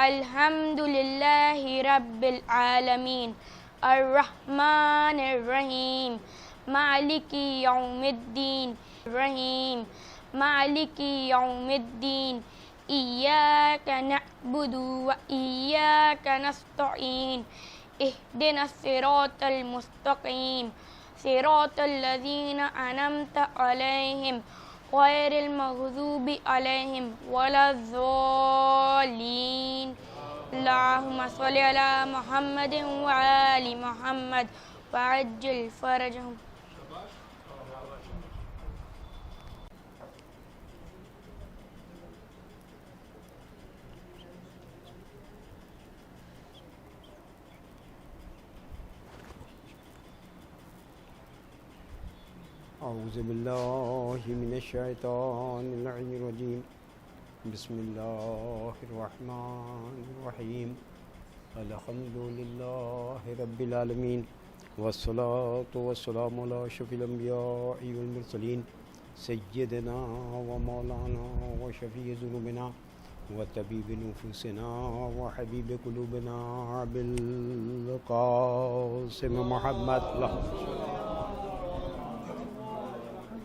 الحمد للہ رب العالمین الرحمن الرحیم مالک یوم الدین الرحیم مالک یوم الدین ایاک نعبد و ایاک نستعین اہدنا الصراط المستقیم صراط الذین انعمت علیہم غیر المغضوب علیہم ولا الضالین اللہم صل علی محمد وآل محمد وعجل فرجہم. اعوذ باللہ من الشیطان اللعین الرجیم بسم اللہ الرحمن الرحیم الحمد للہ رب العالمین والصلاة والسلام علی اشرف الانبیاء والمرسلین سیدنا و مولانا و شفیع ذنوبنا و طبیب نفوسنا و حبیب قلوبنا بالقاسم محمد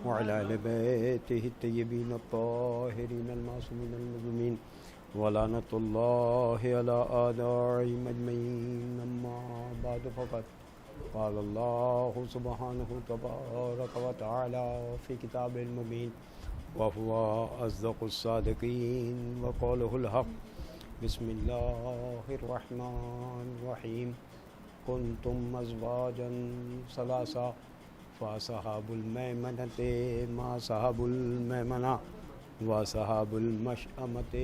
وعلى آل بيته الطيبين الطاهرين المعصومين المظلومين ولعنة الله على أعدائهم أجمعين. أما بعد فقد قال الله سبحانه تبارك وتعالى في كتابه المبين وهو أصدق الصادقين وقوله الحق. بسم الله الرحمن الرحيم كنتم أزواجا ثلاثا وَأَصْحَابُ الْمَيْمَنَةِ مَا أَصْحَابُ الْمَيْمَنَةِ وَأَصْحَابُ الْمَشْأَمَةِ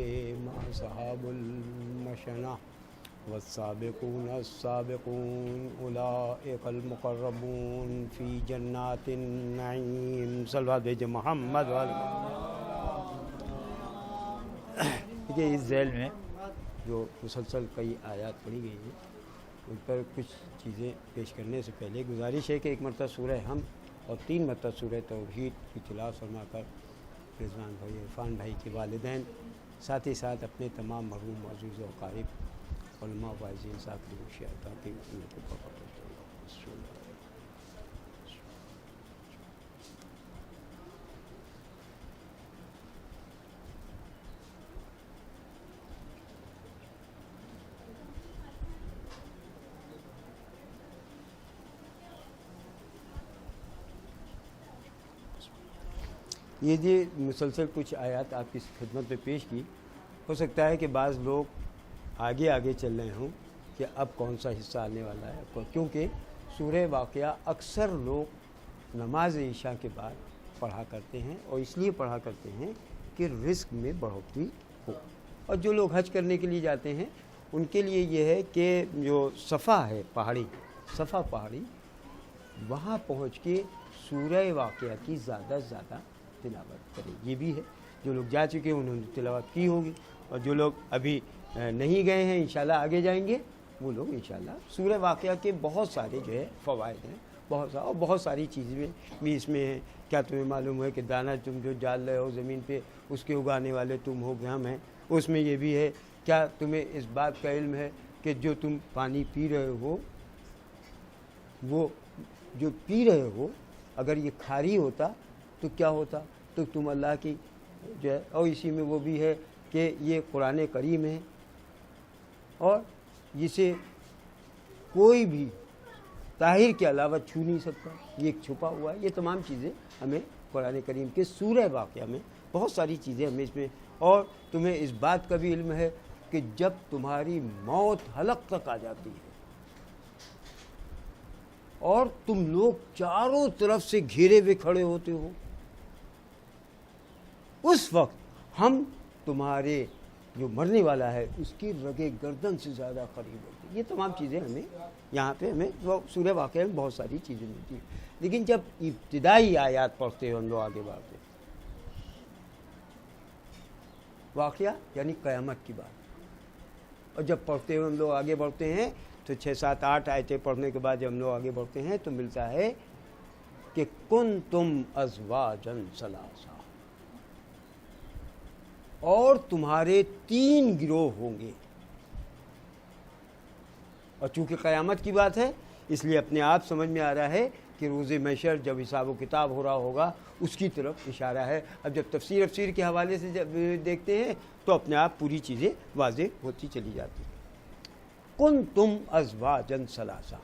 مَا أَصْحَابُ الْمَشْأَمَةِ وَالسَّابِقُونَ السَّابِقُونَ أُولَئِكَ الْمُقَرَّبُونَ فِي جَنَّاتِ النَّعِيمِ. صلوات بھیجیں محمد والے. دیکھیے اس ذیل میں جو مسلسل کئی آیات پڑھی گئی ہیں ان پر کچھ چیزیں پیش کرنے سے پہلے گزارش ہے کہ ایک مرتبہ سورہ حمد اور 3 مرتبہ سورہ توحید کی تلاوت فرما کر رضوان بھائی عرفان بھائی کے والدین ساتھ ہی ساتھ اپنے تمام مرحوم عزیز و اقارب علماء واعظین ذاکرین شہداء کی ان کو بخیر. یہ جی مسلسل کچھ آیات آپ کی خدمت میں پیش کی. ہو سکتا ہے کہ بعض لوگ آگے آگے چل رہے ہوں کہ اب کون سا حصہ آنے والا ہے, کیونکہ سورہ واقعہ اکثر لوگ نماز عشاء کے بعد پڑھا کرتے ہیں اور اس لیے پڑھا کرتے ہیں کہ رزق میں بڑھوتری ہو. اور جو لوگ حج کرنے کے لیے جاتے ہیں ان کے لیے یہ ہے کہ جو صفا ہے پہاڑی, صفا پہاڑی, وہاں پہنچ کے سورہ واقعہ کی زیادہ سے زیادہ تلاوت کریں. یہ بھی ہے جو لوگ جا چکے ہیں انہوں نے تلاوت کی ہوگی, اور جو لوگ ابھی نہیں گئے ہیں انشاءاللہ آگے جائیں گے وہ لوگ انشاءاللہ سورہ واقعہ کے بہت سارے جو ہے فوائد ہیں, بہت ساری چیزیں بھی اس میں ہیں. کیا تمہیں معلوم ہے کہ دانہ تم جو ڈال رہے ہو زمین پہ اس کے اگانے والے تم ہو, ہم ہیں. اس میں یہ بھی ہے کیا تمہیں اس بات کا علم ہے کہ جو تم پانی پی رہے ہو وہ جو پی رہے ہو اگر یہ کھاری ہوتا تو کیا ہوتا, تو تم اللہ کی جو ہے. اور اسی میں وہ بھی ہے کہ یہ قرآن کریم ہے اور جسے کوئی بھی طاہر کے علاوہ چھو نہیں سکتا, یہ ایک چھپا ہوا ہے. یہ تمام چیزیں ہمیں قرآن کریم کے سورہ واقعہ میں بہت ساری چیزیں ہمیں اس میں. اور تمہیں اس بات کا بھی علم ہے کہ جب تمہاری موت حلق تک آ جاتی ہے اور تم لوگ چاروں طرف سے گھیرے ہوئے کھڑے ہوتے ہو, اس وقت ہم تمہارے جو مرنے والا ہے اس کی رگے گردن سے زیادہ قریب ہوتی. یہ تمام چیزیں ہمیں یہاں پہ ہمیں سورہ واقعہ میں بہت ساری چیزیں ملتی ہیں. لیکن جب ابتدائی آیات پڑھتے ہیں ہم لوگ آگے بڑھتے ہیں, واقعہ یعنی قیامت کی بات, اور جب پڑھتے ہوئے ہم لوگ آگے بڑھتے ہیں تو 6 7 8 آیتیں پڑھنے کے بعد جب ہم لوگ آگے بڑھتے ہیں تو ملتا ہے کہ کنتم ازواجا ثلاثا, اور تمہارے 3 گروہ ہوں گے. اور چونکہ قیامت کی بات ہے اس لیے اپنے آپ سمجھ میں آ رہا ہے کہ روز محشر جب حساب و کتاب ہو رہا ہوگا اس کی طرف اشارہ ہے. اب جب تفسیر کے حوالے سے جب دیکھتے ہیں تو اپنے آپ پوری چیزیں واضح ہوتی چلی جاتی ہیں. کنتم ازواجا ثلاثا،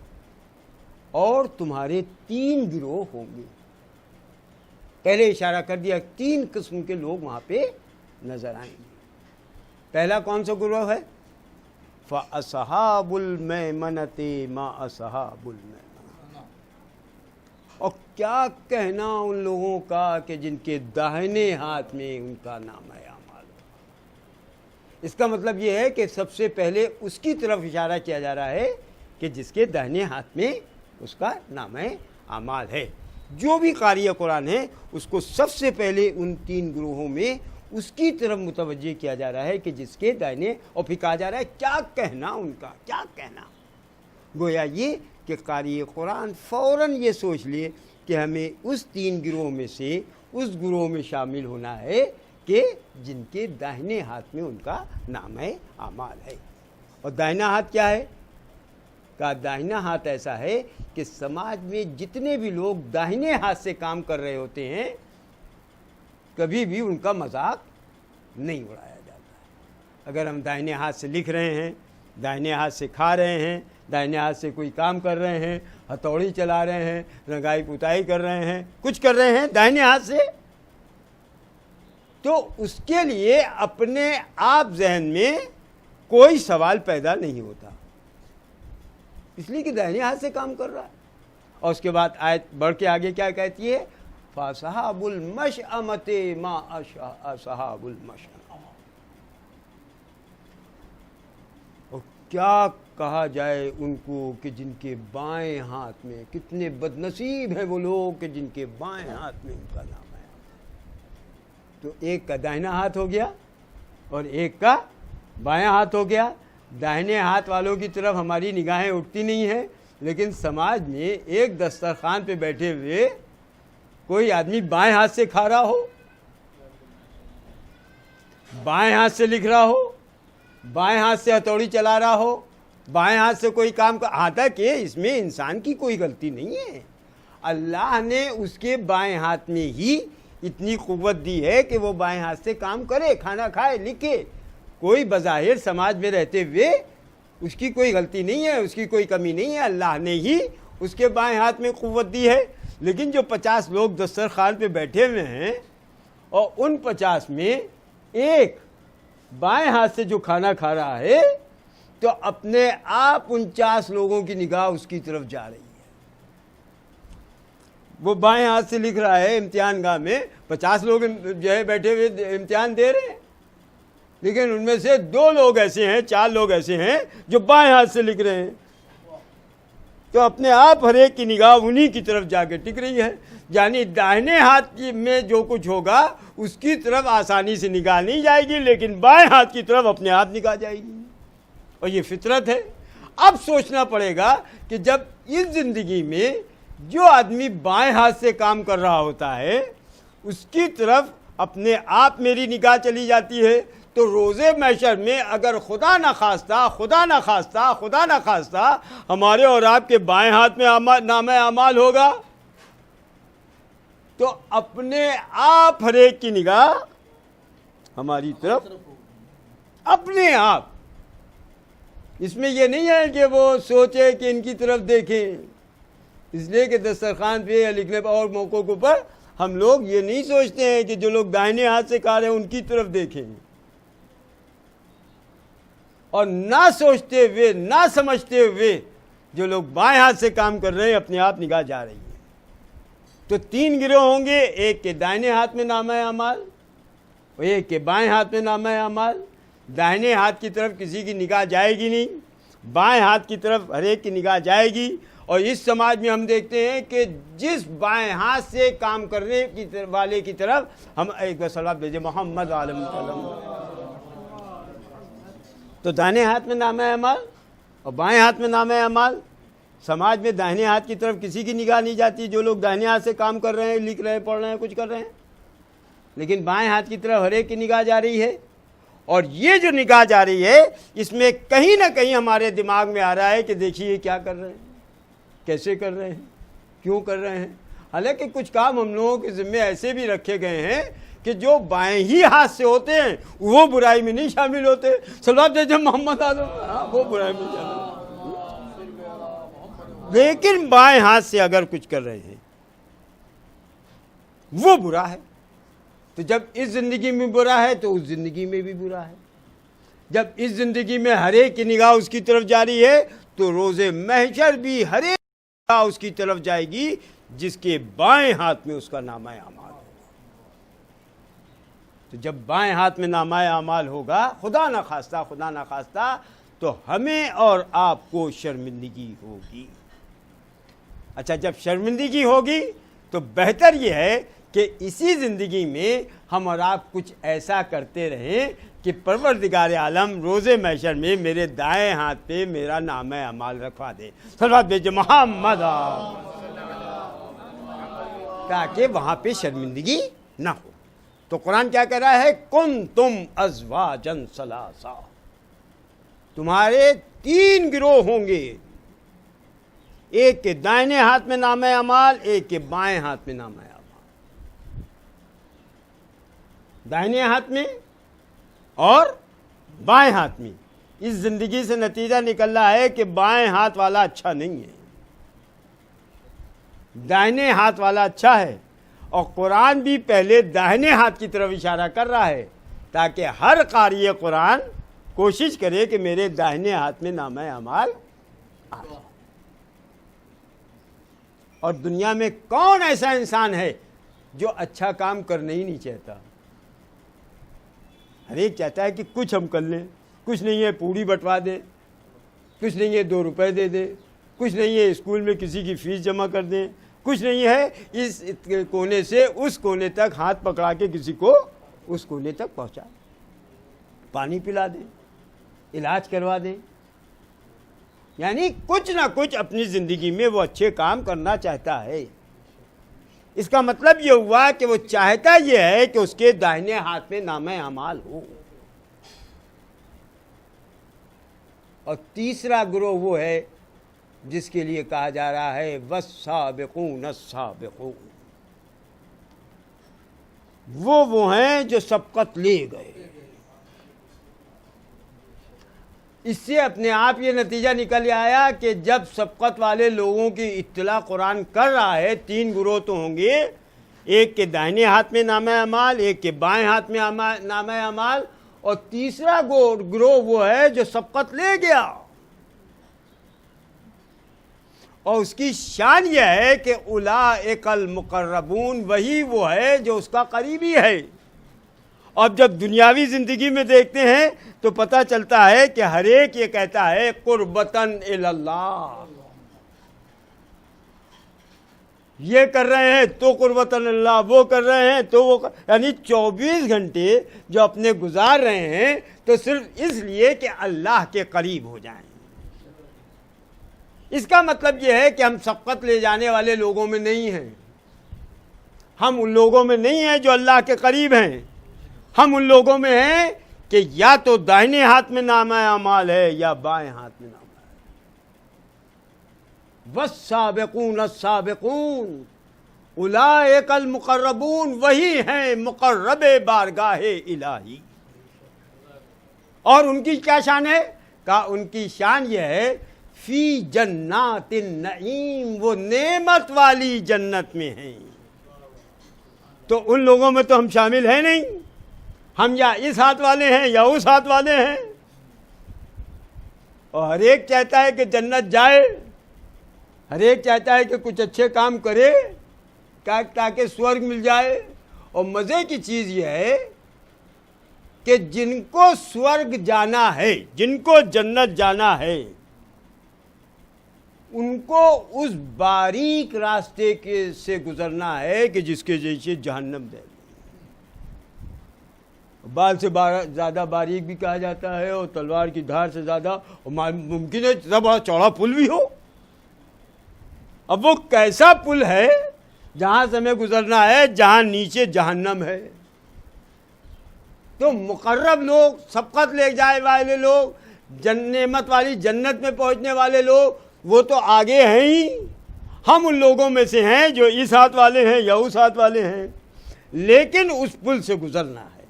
اور تمہارے 3 گروہ ہوں گے. پہلے اشارہ کر دیا 3 قسم کے لوگ وہاں پہ نظر آئیں گے. پہلا کون سا گروہ ہے؟ فَأَصْحَابُ الْمَيْمَنَةِ مَا أَصْحَابُ الْمَيْمَنَةِ. اور کیا کہنا ان لوگوں کا کہ جن کے داہنے ہاتھ میں ان کا نام ہے اعمال. اس کا مطلب یہ ہے کہ سب سے پہلے اس کی طرف اشارہ کیا جا رہا ہے کہ جس کے داہنے ہاتھ میں اس کا نام اعمال ہے. جو بھی قاری قرآن ہے اس کو سب سے پہلے ان 3 گروہوں میں اس کی طرف متوجہ کیا جا رہا ہے کہ جس کے داہنے، اور پھر کہا جا رہا ہے کیا کہنا ان کا، کیا کہنا. گویا یہ کہ قاری قرآن فوراً یہ سوچ لیے کہ ہمیں اس 3 گروہ میں سے اس گروہ میں شامل ہونا ہے کہ جن کے داہنے ہاتھ میں ان کا نام اعمال ہے. اور داہنا ہاتھ کیا ہے؟ کا داہنا ہاتھ ایسا ہے کہ سماج میں جتنے بھی لوگ داہنے ہاتھ سے کام کر رہے ہوتے ہیں کبھی بھی ان کا مذاق نہیں اڑایا جاتا ہے. اگر ہم داہنے ہاتھ سے لکھ رہے ہیں، داہنے ہاتھ سے کھا رہے ہیں، داہنے ہاتھ سے کوئی کام کر رہے ہیں، ہتھوڑی چلا رہے ہیں، رنگائی پتائی کر رہے ہیں، کچھ کر رہے ہیں داہنے ہاتھ سے، تو اس کے لیے اپنے آپ ذہن میں کوئی سوال پیدا نہیں ہوتا، اس لیے کہ داہنے ہاتھ سے کام کر رہا ہے. اور اس کے بعد آیت بڑھ کے آگے کیا کہتی ہے؟ فَأَصْحَابُ الْمَشْأَمَةِ مَا أَصْحَابُ الْمَشْأَمَةِ. اور کیا کہا جائے ان کو کہ جن کے بائیں ہاتھ میں، کتنے بد نصیب ہیں وہ لوگ کہ جن کے بائیں ہاتھ میں ان کا نام ہے. تو ایک کا داہنا ہاتھ ہو گیا اور ایک کا بائیں ہاتھ ہو گیا. داہنے ہاتھ والوں کی طرف ہماری نگاہیں اٹھتی نہیں ہیں، لیکن سماج میں ایک دسترخوان پہ بیٹھے ہوئے کوئی آدمی بائیں ہاتھ سے کھا رہا ہو، بائیں ہاتھ سے لکھ رہا ہو، بائیں ہاتھ سے ہتھوڑی چلا رہا ہو، بائیں ہاتھ سے کوئی کام آتا کہ اس میں انسان کی کوئی غلطی نہیں ہے. اللہ نے اس کے بائیں ہاتھ میں ہی اتنی قوت دی ہے کہ وہ بائیں ہاتھ سے کام کرے، کھانا کھائے، لکھے. کوئی بظاہر سماج میں رہتے ہوئے اس کی کوئی غلطی نہیں ہے، اس کی کوئی کمی نہیں ہے، اللہ نے ہی اس کے بائیں ہاتھ میں قوت دی ہے. لیکن جو 50 لوگ دسترخوان پہ بیٹھے ہوئے ہیں اور ان 50 میں ایک بائیں ہاتھ سے جو کھانا کھا رہا ہے تو اپنے آپ 49 لوگوں کی نگاہ اس کی طرف جا رہی ہے. وہ بائیں ہاتھ سے لکھ رہا ہے امتحان گاہ میں، 50 لوگ جو ہے بیٹھے ہوئے امتحان دے رہے ہیں، لیکن ان میں سے 2 لوگ ایسے ہیں، 4 لوگ ایسے ہیں جو بائیں ہاتھ سے لکھ رہے ہیں. تو اپنے آپ ہر ایک کی نگاہ انہی کی طرف جا کے ٹک رہی ہے. یعنی داہنے ہاتھ میں جو کچھ ہوگا اس کی طرف آسانی سے نگاہ نہیں جائے گی، لیکن بائیں ہاتھ کی طرف اپنے آپ نگاہ جائے گی. اور یہ فطرت ہے. اب سوچنا پڑے گا کہ جب اس زندگی میں جو آدمی بائیں ہاتھ سے کام کر رہا ہوتا ہے اس کی طرف اپنے آپ میری نگاہ چلی جاتی ہے، تو روز محشر میں اگر خدا نہ خواستہ ہمارے اور آپ کے بائیں ہاتھ میں نام اعمال ہوگا تو اپنے آپ ہر ایک کی نگاہ ہماری طرف اپنے آپ. اس میں یہ نہیں ہے کہ وہ سوچے کہ ان کی طرف دیکھیں، اس لیے کہ دسترخوان پہ یا لکھنے پہ اور موقعوں پر ہم لوگ یہ نہیں سوچتے ہیں کہ جو لوگ داہنے ہاتھ سے کھا رہے ہیں ان کی طرف دیکھیں، اور نہ سوچتے ہوئے، نہ سمجھتے ہوئے جو لوگ بائیں ہاتھ سے کام کر رہے ہیں اپنے آپ نگاہ جا رہی ہے. تو 3 گروہ ہوں گے، ایک کے دائنے ہاتھ میں نامہ اعمال اور ایک کے بائیں ہاتھ میں نامہ اعمال. دائنے ہاتھ کی طرف کسی کی نگاہ جائے گی نہیں، بائیں ہاتھ کی طرف ہر ایک کی نگاہ جائے گی. اور اس سماج میں ہم دیکھتے ہیں کہ جس بائیں ہاتھ سے کام کرنے کی والے کی طرف ہم ایک بار صلوات بھیجیں محمد علیہ وسلم. تو دائنے ہاتھ میں نامہ اعمال اور بائیں ہاتھ میں نامہ اعمال. سماج میں دائنے ہاتھ کی طرف کسی کی نگاہ نہیں جاتی، جو لوگ دائنے ہاتھ سے کام کر رہے ہیں، لکھ رہے ہیں، پڑھ رہے ہیں، کچھ کر رہے ہیں، لیکن بائیں ہاتھ کی طرف ہر ایک کی نگاہ جا رہی ہے. اور یہ جو نگاہ جا رہی ہے اس میں کہیں نہ کہیں ہمارے دماغ میں آ رہا ہے کہ دیکھیے یہ کیا کر رہے ہیں، کیسے کر رہے ہیں، کیوں کر رہے ہیں۔ حالانکہ کچھ کام ہم لوگوں کے ذمے ایسے بھی رکھے گئے ہیں کہ جو بائیں ہی ہاتھ سے ہوتے ہیں وہ برائی میں نہیں شامل ہوتے۔ صلوات بھیجیں محمد آدم، وہ برائی میں شامل ہوتے، لیکن بائیں ہاتھ سے اگر کچھ کر رہے ہیں وہ برا ہے۔ تو جب اس زندگی میں برا ہے تو اس زندگی میں بھی برا ہے۔ جب اس زندگی میں ہر ایک کی نگاہ اس کی طرف جاری ہے تو روز محشر بھی ہر ایک نگاہ اس کی طرف جائے گی جس کے بائیں ہاتھ میں اس کا نامہ اعمال ہے۔ تو جب بائیں ہاتھ میں نامہ اعمال ہوگا، خدا نہ خواستہ تو ہمیں اور آپ کو شرمندگی ہوگی۔ اچھا، جب شرمندگی ہوگی تو بہتر یہ ہے کہ اسی زندگی میں ہم اور آپ کچھ ایسا کرتے رہیں کہ پروردگار عالم روز محشر میں میرے دائیں ہاتھ پہ میرا نامہ اعمال رکھوا دے۔ صلوات بھیجیں محمد، تاکہ وہاں پہ شرمندگی نہ ہو۔ تو قرآن کیا کہہ رہا ہے؟ کنتم ازواجا ثلاثا، تمہارے 3 گروہ ہوں گے، ایک کے دائنے ہاتھ میں نامہ اعمال، ایک کے بائیں ہاتھ میں نامہ اعمال۔ دائنے ہاتھ میں اور بائیں ہاتھ میں۔ اس زندگی سے نتیجہ نکل رہا ہے کہ بائیں ہاتھ والا اچھا نہیں ہے، دائنے ہاتھ والا اچھا ہے۔ اور قرآن بھی پہلے دائنے ہاتھ کی طرف اشارہ کر رہا ہے تاکہ ہر قاری قرآن کوشش کرے کہ میرے دائنے ہاتھ میں نامہ اعمال آئے۔ اور دنیا میں کون ایسا انسان ہے جو اچھا کام کرنا ہی نہیں چاہتا؟ ہر ایک چاہتا ہے کہ کچھ ہم کر لیں، کچھ نہیں ہے پوڑی بٹوا دیں، کچھ نہیں ہے 2 روپے دے دیں، کچھ نہیں ہے اسکول میں کسی کی فیس جمع کر دیں، کچھ نہیں ہے اس کونے سے اس کونے تک ہاتھ پکڑا کے کسی کو اس کونے تک پہنچا، پانی پلا دیں، علاج کروا دیں۔ یعنی کچھ نہ کچھ اپنی زندگی میں وہ اچھے کام کرنا چاہتا ہے۔ اس کا مطلب یہ ہوا کہ وہ چاہتا یہ ہے کہ اس کے دائنے ہاتھ میں نامہ اعمال ہو۔ اور تیسرا گروہ وہ ہے جس کے لیے کہا جا رہا ہے والسابقون السابقون، وہ ہیں جو سبقت لے گئے۔ اس سے اپنے آپ یہ نتیجہ نکل آیا کہ جب سبقت والے لوگوں کی اطلاع قرآن کر رہا ہے 3 گروہ تو ہوں گے، ایک کے دائنے ہاتھ میں نامہ اعمال، ایک کے بائیں ہاتھ میں نامہ اعمال، اور تیسرا گروہ وہ ہے جو سبقت لے گیا۔ اور اس کی شان یہ ہے کہ اولئک المقربون، وہی وہ ہے جو اس کا قریبی ہے۔ اب جب دنیاوی زندگی میں دیکھتے ہیں تو پتہ چلتا ہے کہ ہر ایک یہ کہتا ہے قربتاً الی اللہ، یہ کر رہے ہیں تو قربتاً اللہ، وہ کر رہے ہیں تو وہ یعنی 24 گھنٹے جو اپنے گزار رہے ہیں تو صرف اس لیے کہ اللہ کے قریب ہو جائیں۔ اس کا مطلب یہ ہے کہ ہم سبقت لے جانے والے لوگوں میں نہیں ہیں، ہم ان لوگوں میں نہیں ہیں جو اللہ کے قریب ہیں، ہم ان لوگوں میں ہیں کہ یا تو دائنے ہاتھ میں نامہ اعمال ہے یا بائیں ہاتھ میں نامہ ہے۔ والسابقون السابقون اولئک المقربون، وہی ہیں مقرب بارگاہ الہی۔ اور ان کی کیا شان ہے؟ کہا ان کی شان یہ ہے فی جنات النعیم، وہ نعمت والی جنت میں ہیں۔ تو ان لوگوں میں تو ہم شامل ہیں نہیں، ہم یا اس ہاتھ والے ہیں یا اس ہاتھ والے ہیں۔ اور ہر ایک چاہتا ہے کہ جنت جائے، ہر ایک چاہتا ہے کہ کچھ اچھے کام کرے تاکہ سورگ مل جائے۔ اور مزے کی چیز یہ ہے کہ جن کو سورگ جانا ہے، جن کو جنت جانا ہے، ان کو اس باریک راستے سے گزرنا ہے کہ جس کے جیسے جہنم دے، بال سے زیادہ باریک بھی کہا جاتا ہے اور تلوار کی دھار سے زیادہ، ممکن ہے اتنا بڑا چوڑا پل بھی ہو۔ اب وہ کیسا پل ہے جہاں سے ہمیں گزرنا ہے جہاں نیچے جہنم ہے؟ تو مقرب لوگ، سبقت لے جائے والے لوگ، نعمت والی جنت میں پہنچنے والے لوگ، وہ تو آگے ہیں ہی. ہم ان لوگوں میں سے ہیں جو اس ہاتھ والے ہیں یا اس ہاتھ والے ہیں، لیکن اس پل سے گزرنا ہے.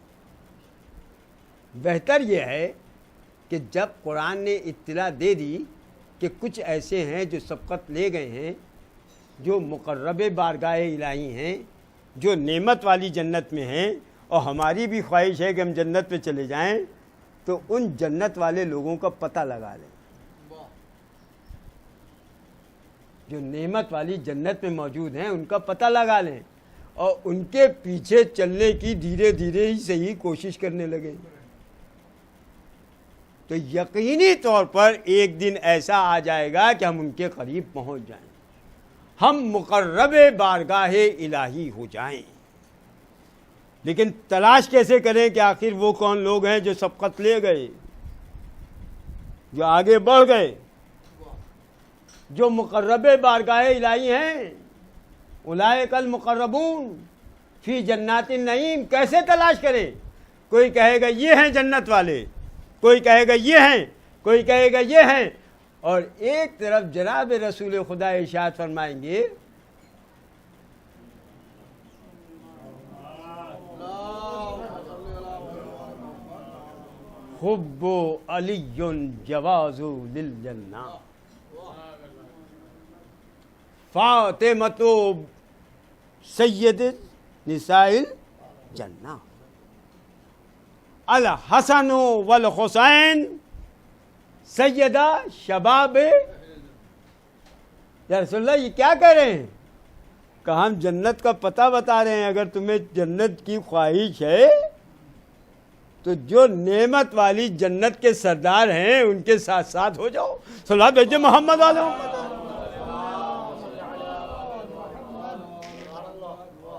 بہتر یہ ہے کہ جب قرآن نے اطلاع دے دی کہ کچھ ایسے ہیں جو سبقت لے گئے ہیں، جو مقرب بارگاہ الہی ہیں، جو نعمت والی جنت میں ہیں، اور ہماری بھی خواہش ہے کہ ہم جنت میں چلے جائیں، تو ان جنت والے لوگوں کا پتہ لگا لیں جو نعمت والی جنت میں موجود ہیں، ان کا پتہ لگا لیں اور ان کے پیچھے چلنے کی دھیرے دھیرے ہی صحیح کوشش کرنے لگیں. تو یقینی طور پر ایک دن ایسا آ جائے گا کہ ہم ان کے قریب پہنچ جائیں، ہم مقرب بارگاہ الہی ہو جائیں. لیکن تلاش کیسے کریں کہ آخر وہ کون لوگ ہیں جو سبقت لے گئے، جو آگے بڑھ گئے، جو مقرب بارگاہ الہی ہیں. اولئک المقربون فی جنات النعیم. کیسے تلاش کریں؟ کوئی کہے گا یہ ہیں جنت والے، کوئی کہے گا یہ ہیں، کوئی کہے گا یہ ہیں. اور ایک طرف جناب رسول خدا ارشاد فرمائیں گے حب علی جواز للجنہ فاطمۃ سید نساء الجنہ الحسن والحسین سیدہ شباب. یا رسول اللہ یہ کیا کہہ رہے ہیں؟ کہ ہم جنت کا پتہ بتا رہے ہیں. اگر تمہیں جنت کی خواہش ہے تو جو نعمت والی جنت کے سردار ہیں ان کے ساتھ ساتھ ہو جاؤ. صلی بھیجے محمد والوں.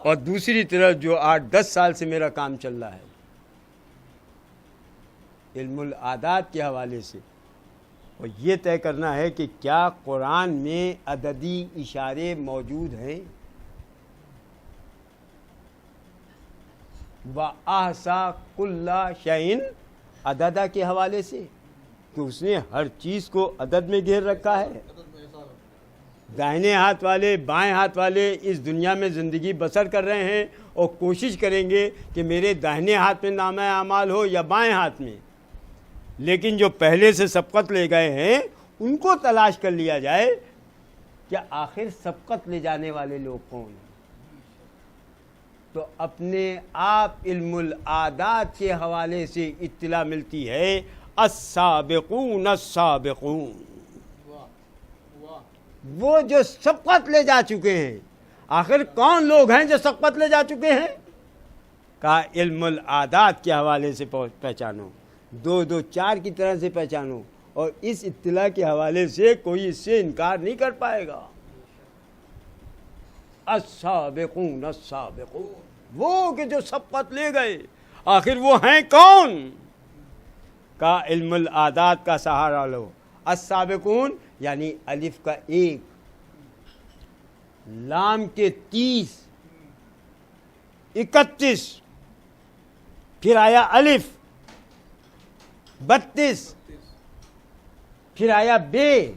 اور دوسری طرف جو 8-10 سال سے میرا کام چل رہا ہے علم العادات کے حوالے سے، اور یہ طے کرنا ہے کہ کیا قرآن میں عددی اشارے موجود ہیں. وَأَحْصَىٰ كُلَّ شَيْءٍ عددہ کے حوالے سے، کہ اس نے ہر چیز کو عدد میں گھیر رکھا ہے. دائنے ہاتھ والے، بائیں ہاتھ والے اس دنیا میں زندگی بسر کر رہے ہیں اور کوشش کریں گے کہ میرے دائنے ہاتھ میں نامہ اعمال ہو یا بائیں ہاتھ میں. لیکن جو پہلے سے سبقت لے گئے ہیں ان کو تلاش کر لیا جائے کہ آخر سبقت لے جانے والے لوگ کون ہیں. تو اپنے آپ علم العادات کے حوالے سے اطلاع ملتی ہے السابقون السابقون، وہ جو سبقت لے جا چکے ہیں. آخر کون لوگ ہیں جو سبقت لے جا چکے ہیں؟ کہا علم العادات کے حوالے سے پہچانو، 2-2 4 کی طرح سے پہچانو، اور اس اطلاع کے حوالے سے کوئی اس سے انکار نہیں کر پائے گا. السابقون السابقون، وہ کہ جو سبقت لے گئے. آخر وہ ہیں کون؟ کا علم العادات کا سہارا لو. السابقون یعنی الف کا 1، لام کے 30، 31، پھر آیا الف 32، پھر آیا بے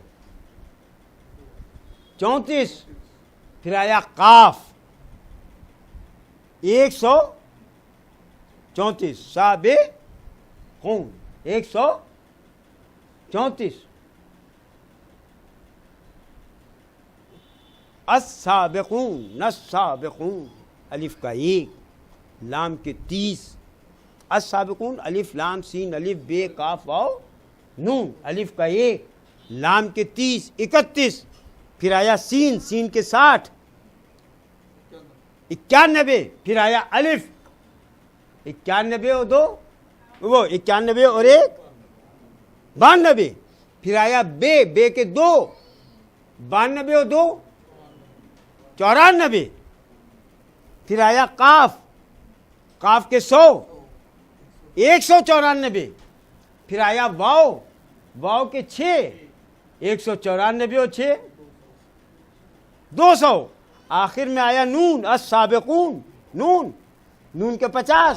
34، پھر آیا قاف 134، سابقون 134. السابقون السابقون الف کا 1، لام کے 30. السابقون الف لام سین الف بے کاف واو نون، الف کا 1، لام کے 30، 31، پھر آیا سین، سین کے 60، 91، پھر آیا الف 91 اور 2، وہ 91 اور 1 92، پھر آیا بے، بے کے 2، 92 اور 2 94، پھر آیا قاف، قاف کے 100 194، پھر آیا واو، واو کے 6 194 اور 6 200، آخر میں آیا نون السابقون، نون، نون کے 50،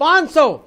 500।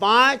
5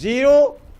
0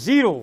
0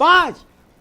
5।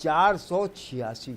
486।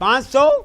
500,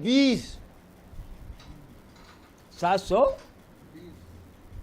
20, 700,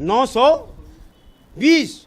920,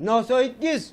921,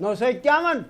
951,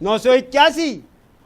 981,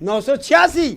986।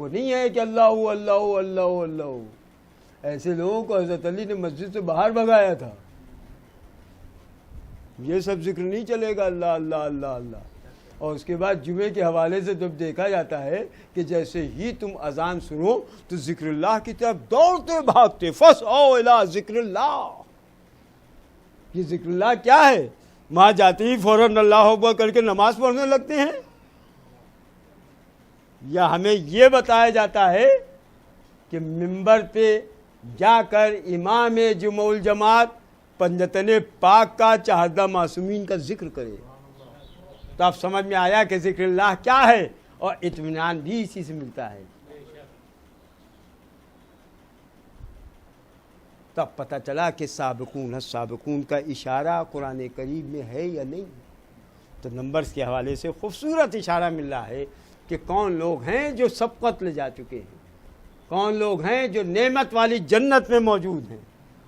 وہ نہیں ہے کہ اللہ اللہ اللہ اللہ. ایسے لوگوں کو حضرت علی نے مسجد سے باہر بھگایا تھا. یہ سب ذکر نہیں چلے گا اللہ اللہ اللہ اللہ. اور اس کے بعد جمعے کے حوالے سے جب دیکھا جاتا ہے کہ جیسے ہی تم اذان سنو تو ذکر اللہ کی طرف دوڑتے بھاگتے فسعوا الی ذکر اللہ. یہ ذکر اللہ کیا ہے؟ وہاں جاتے ہی فوراً اللہ اکبر کر کے نماز پڑھنے لگتے ہیں؟ یا ہمیں یہ بتایا جاتا ہے کہ منبر پہ جا کر امام جمع الجماعت پنجتن پاک کا 14 معصومین کا ذکر کرے؟ تو اب سمجھ میں آیا کہ ذکر اللہ کیا ہے، اور اطمینان بھی اسی سے ملتا ہے. تب پتہ چلا کہ سابقون السابقون کا اشارہ قرآن کریم میں ہے یا نہیں. تو نمبرز کے حوالے سے خوبصورت اشارہ مل رہا ہے کہ کون لوگ ہیں جو سبقت لے جا چکے ہیں، کون لوگ ہیں جو نعمت والی جنت میں موجود ہیں.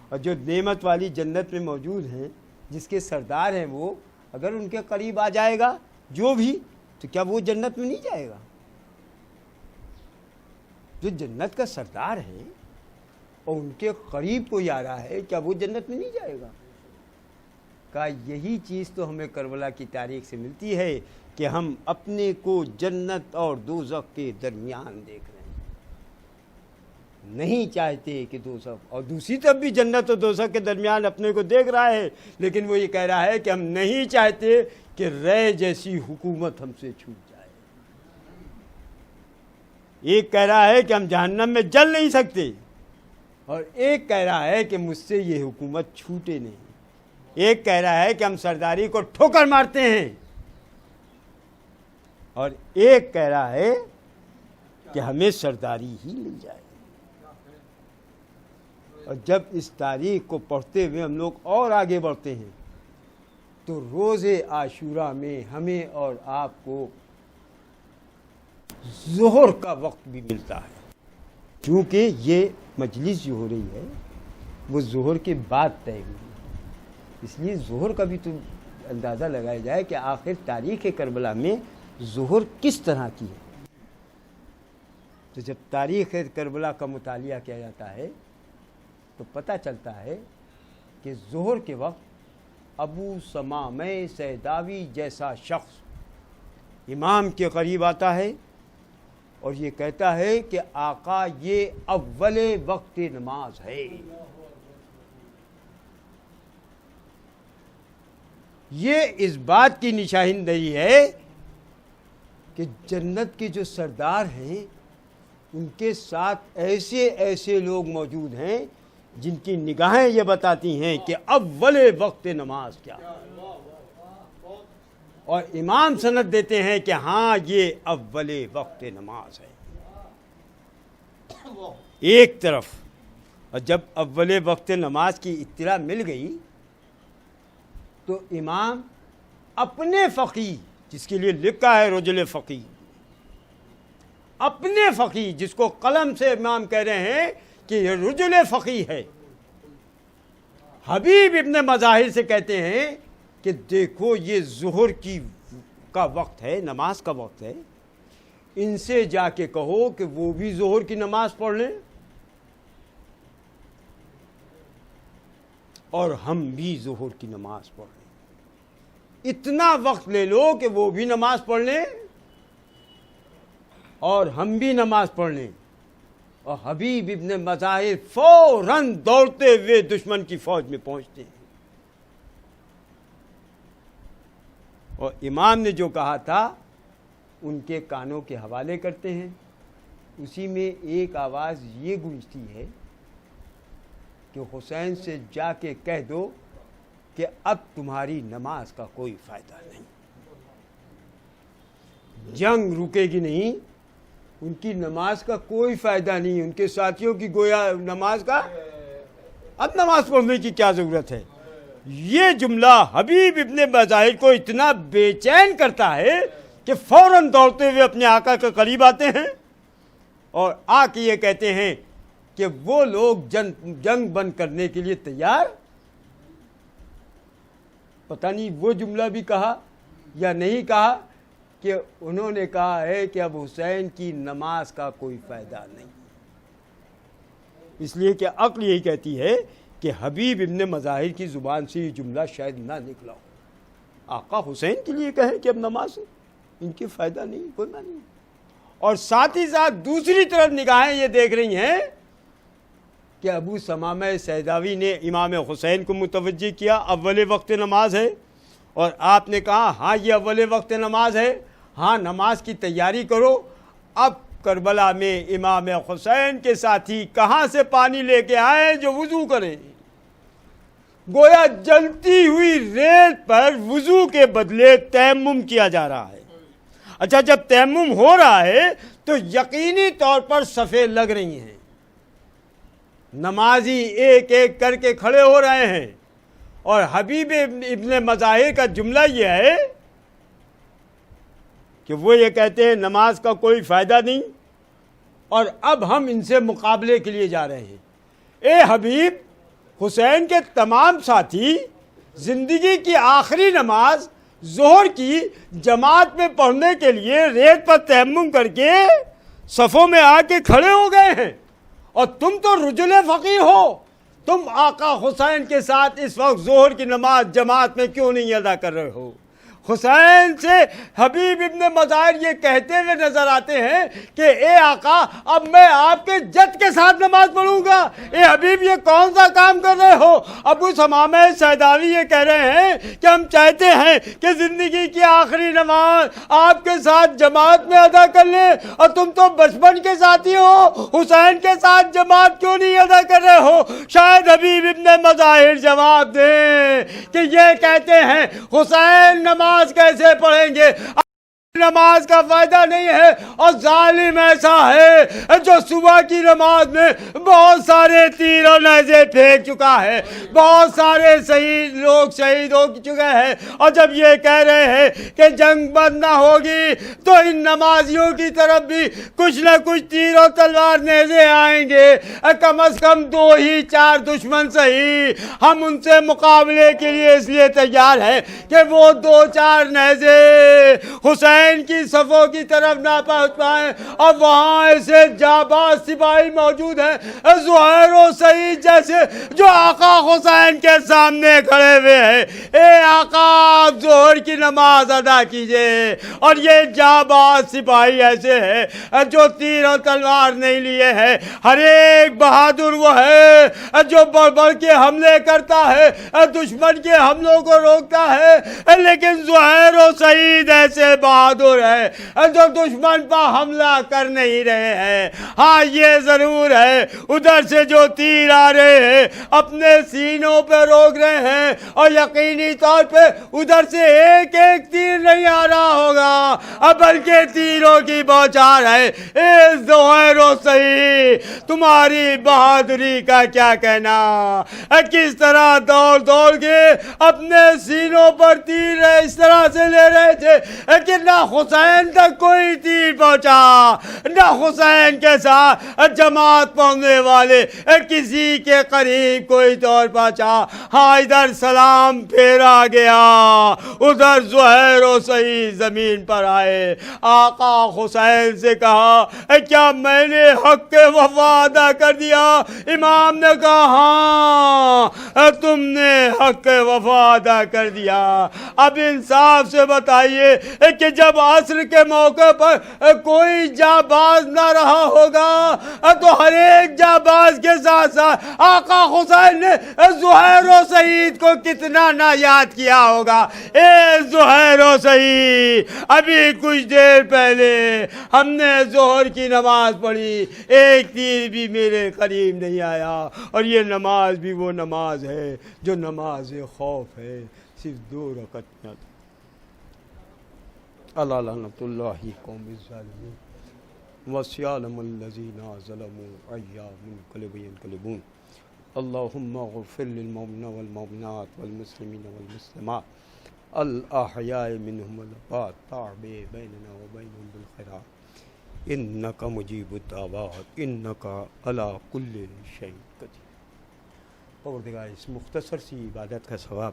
اور جو نعمت والی جنت میں موجود ہیں، جس کے سردار ہیں، وہ اگر ان کے قریب آ جائے گا جو بھی، تو کیا وہ جنت میں نہیں جائے گا؟ جو جنت کا سردار ہے اور ان کے قریب کوئی آ رہا ہے، کیا وہ جنت میں نہیں جائے گا؟ کہا یہی چیز تو ہمیں کربلا کی تاریخ سے ملتی ہے کہ ہم اپنے کو جنت اور دوزخ کے درمیان دیکھ رہے ہیں، نہیں چاہتے کہ دوزخ، اور دوسری طرف بھی جنت اور دوزخ کے درمیان اپنے کو دیکھ رہا ہے، لیکن وہ یہ کہہ رہا ہے کہ ہم نہیں چاہتے کہ رے جیسی حکومت ہم سے چھوٹ جائے. ایک کہہ رہا ہے کہ ہم جہنم میں جل نہیں سکتے، اور ایک کہہ رہا ہے کہ مجھ سے یہ حکومت چھوٹے نہیں. ایک کہہ رہا ہے کہ ہم سرداری کو ٹھوکر مارتے ہیں، اور ایک کہہ رہا ہے کہ ہمیں سرداری ہی مل جائے. اور جب اس تاریخ کو پڑھتے ہوئے ہم لوگ اور آگے بڑھتے ہیں تو روز عاشوراء میں ہمیں اور آپ کو ظہر کا وقت بھی ملتا ہے. کیونکہ یہ مجلس جو ہو رہی ہے وہ ظہر کے بعد طے ہوئی، اس لیے ظہر کا بھی تو اندازہ لگایا جائے کہ آخر تاریخ کربلا میں ظہر کس طرح کی ہے. تو جب تاریخ کربلا کا مطالعہ کیا جاتا ہے تو پتہ چلتا ہے کہ ظہر کے وقت ابو سمامہ سیداوی جیسا شخص امام کے قریب آتا ہے اور یہ کہتا ہے کہ آقا یہ اول وقت نماز ہے. یہ اس بات کی نشاندہی ہے کہ جنت کے جو سردار ہیں ان کے ساتھ ایسے ایسے لوگ موجود ہیں جن کی نگاہیں یہ بتاتی ہیں کہ اول وقت نماز کیا، اور امام سند دیتے ہیں کہ ہاں یہ اول وقت نماز ہے. ایک طرف، اور جب اول وقت نماز کی اطلاع مل گئی تو امام اپنے فقیہ، جس کے لیے لکھا ہے رجل فقیہ، اپنے فقیہ جس کو قلم سے امام کہہ رہے ہیں کہ یہ رجل فقیہ ہے، حبیب ابن مظاہر سے کہتے ہیں کہ دیکھو یہ ظہر کا وقت ہے، نماز کا وقت ہے، ان سے جا کے کہو کہ وہ بھی ظہر کی نماز پڑھ لیں اور ہم بھی ظہر کی نماز پڑھ لیں. اتنا وقت لے لو کہ وہ بھی نماز پڑھ لیں اور ہم بھی نماز پڑھ لیں. اور حبیب ابن مظاہر فوراً دوڑتے ہوئے دشمن کی فوج میں پہنچتے ہیں، اور امام نے جو کہا تھا ان کے کانوں کے حوالے کرتے ہیں. اسی میں ایک آواز یہ گونجتی ہے کہ حسین سے جا کے کہہ دو کہ اب تمہاری نماز کا کوئی فائدہ نہیں، جنگ رکے گی نہیں، ان کی نماز کا کوئی فائدہ نہیں، ان کے ساتھیوں کی گویا نماز کا اب نماز پڑھنے کی کیا ضرورت ہے. یہ جملہ حبیب ابن مظاہر کو اتنا بے چین کرتا ہے کہ فوراً دوڑتے ہوئے اپنے آقا کے قریب آتے ہیں اور آ کے یہ کہتے ہیں کہ وہ لوگ جنگ بند کرنے کے لیے تیار. پتہ نہیں وہ جملہ بھی کہا یا نہیں کہا، کہ انہوں نے کہا ہے کہ اب حسین کی نماز کا کوئی فائدہ نہیں، اس لیے کہ عقل یہی کہتی ہے کہ حبیب ابن مظاہر کی زبان سے یہ جملہ شاید نہ نکلا ہو، آقا حسین کے لیے کہیں کہ اب نماز ان کی فائدہ نہیں، کوئی معنی نہیں۔ اور ساتھ ہی ساتھ دوسری طرف نگاہیں یہ دیکھ رہی ہیں کہ ابو ثمامہ سیداوی نے امام حسین کو متوجہ کیا اول وقت نماز ہے، اور آپ نے کہا ہاں یہ اول وقت نماز ہے، ہاں نماز کی تیاری کرو۔ اب کربلا میں امام حسین کے ساتھی کہاں سے پانی لے کے آئے جو وضو کریں؟ گویا جلتی ہوئی ریت پر وضو کے بدلے تیمم کیا جا رہا ہے۔ اچھا، جب تیمم ہو رہا ہے تو یقینی طور پر صفیں لگ رہی ہیں، نمازی ایک ایک کر کے کھڑے ہو رہے ہیں، اور حبیب ابن مظاہر کا جملہ یہ ہے کہ وہ یہ کہتے ہیں نماز کا کوئی فائدہ نہیں، اور اب ہم ان سے مقابلے کے لیے جا رہے ہیں۔ اے حبیب، حسین کے تمام ساتھی زندگی کی آخری نماز ظہر کی جماعت میں پڑھنے کے لیے ریت پر تیمم کر کے صفوں میں آ کے کھڑے ہو گئے ہیں، اور تم تو رجل فقیہ ہو، تم آقا حسین کے ساتھ اس وقت ظہر کی نماز جماعت میں کیوں نہیں ادا کر رہے ہو؟ حسین سے حبیب ابن مظاہر یہ کہتے ہوئے نظر آتے ہیں کہ اے آقا، اب میں آپ کے جد کے ساتھ نماز پڑھوں گا۔ اے حبیب، یہ کون سا کام کر رہے ہو؟ ابو ثمامہ سیداوی یہ کہہ رہے ہیں کہ ہم چاہتے ہیں کہ زندگی کی آخری نماز آپ کے ساتھ جماعت میں ادا کر لیں، اور تم تو بچپن کے ساتھی ہو، حسین کے ساتھ جماعت کیوں نہیں ادا کر رہے ہو؟ شاید حبیب ابن مظاہر جواب دیں کہ یہ کہتے ہیں حسین نماز کیسے پڑھیں گے، نماز کا فائدہ نہیں ہے، اور ظالم ایسا ہے جو صبح کی نماز میں بہت سارے تیر اور نیزے پھینک چکا ہے، بہت سارے لوگ شہید ہو چکے ہیں، اور جب یہ کہہ رہے ہیں کہ جنگ بند نہ ہوگی تو ان نمازیوں کی طرف بھی کچھ نہ کچھ تیر اور تلوار نیزے آئیں گے، کم از کم 2 ہی 4 دشمن صحیح، ہم ان سے مقابلے کے لیے اس لیے تیار ہیں کہ وہ 2-4 نیزے حسین کی صفوں کی طرف نہ پہنچ پائیں، اور وہاں ایسے جانباز سپاہی موجود ہیں زہیر و سعید جیسے جو آقا حسین کے سامنے کھڑے ہوئے ہیں۔ اے آقا، آپ ظہر کی نماز ادا کیجئے، اور یہ جانباز سپاہی ایسے ہیں جو تیر اور تلوار نہیں لیے ہیں، ہر ایک بہادر وہ ہے جو بڑھ بڑھ کے حملے کرتا ہے، دشمن کے حملوں کو روکتا ہے، لیکن زہیر و سعید ایسے بہادر ہے جو دشمن پر حملہ کر نہیں رہے ہیں۔ ہاں یہ ضرور ہے، ادھر سے جو تیر آ رہے ہیں اپنے سینوں پہ روک رہے ہیں، اور یقینی طور پہ ادھر سے ایک ایک تیر نہیں آ رہا ہوگا بلکہ تیروں کی بوچھار ہے۔ اے زہیر و سعید، تمہاری بہادری کا کیا کہنا، کس طرح دوڑ دوڑ کے اپنے سینوں پر تیر اس طرح سے لے رہے تھے کہ نہ حسین تک کوئی تیر پہنچا، نہ حسین کے ساتھ جماعت پڑھنے والے کسی کے قریب کوئی طور پہنچا۔ ہاں، ادھر سلام پھیرا گیا، ادھر زہیر و سعید زمین پر آئے، آقا حسین سے کہا کیا میں نے حق کے وفا ادا کر دیا؟ امام نے کہا ہاں، تم نے حق کے وفا ادا کر دیا۔ اب انصاف سے بتائیے کہ جب عصر کے موقع پر کوئی جانباز نہ رہا ہوگا تو ہر ایک جانباز کے ساتھ ساتھ آقا حسین نے زہیر و سعید کو کتنا نہ یاد کیا ہوگا۔ اے زہیر و سعید، ابھی کچھ دیر پہلے ہم نے ظہر کی نماز پڑھی، ایک تیر بھی میرے قریب نہیں آیا، اور یہ نماز بھی وہ نماز ہے جو نماز خوف ہے، صرف 2 رکعت میں۔ اللہ لعنت اللہ قوم الظالمین وسیعلم الذین ظلموا ایام ینقلبون۔ اللہم اغفر للمؤمنین والمؤمنات والمسلمین والمسلمات الاحیاء منہم والاموات، تاب بیننا وبینہم بالخیرات انک مجیب الدعوات انک علی کل شیء قدیر۔ پروردگار، اس مختصر سی عبادت کا ثواب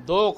2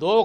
2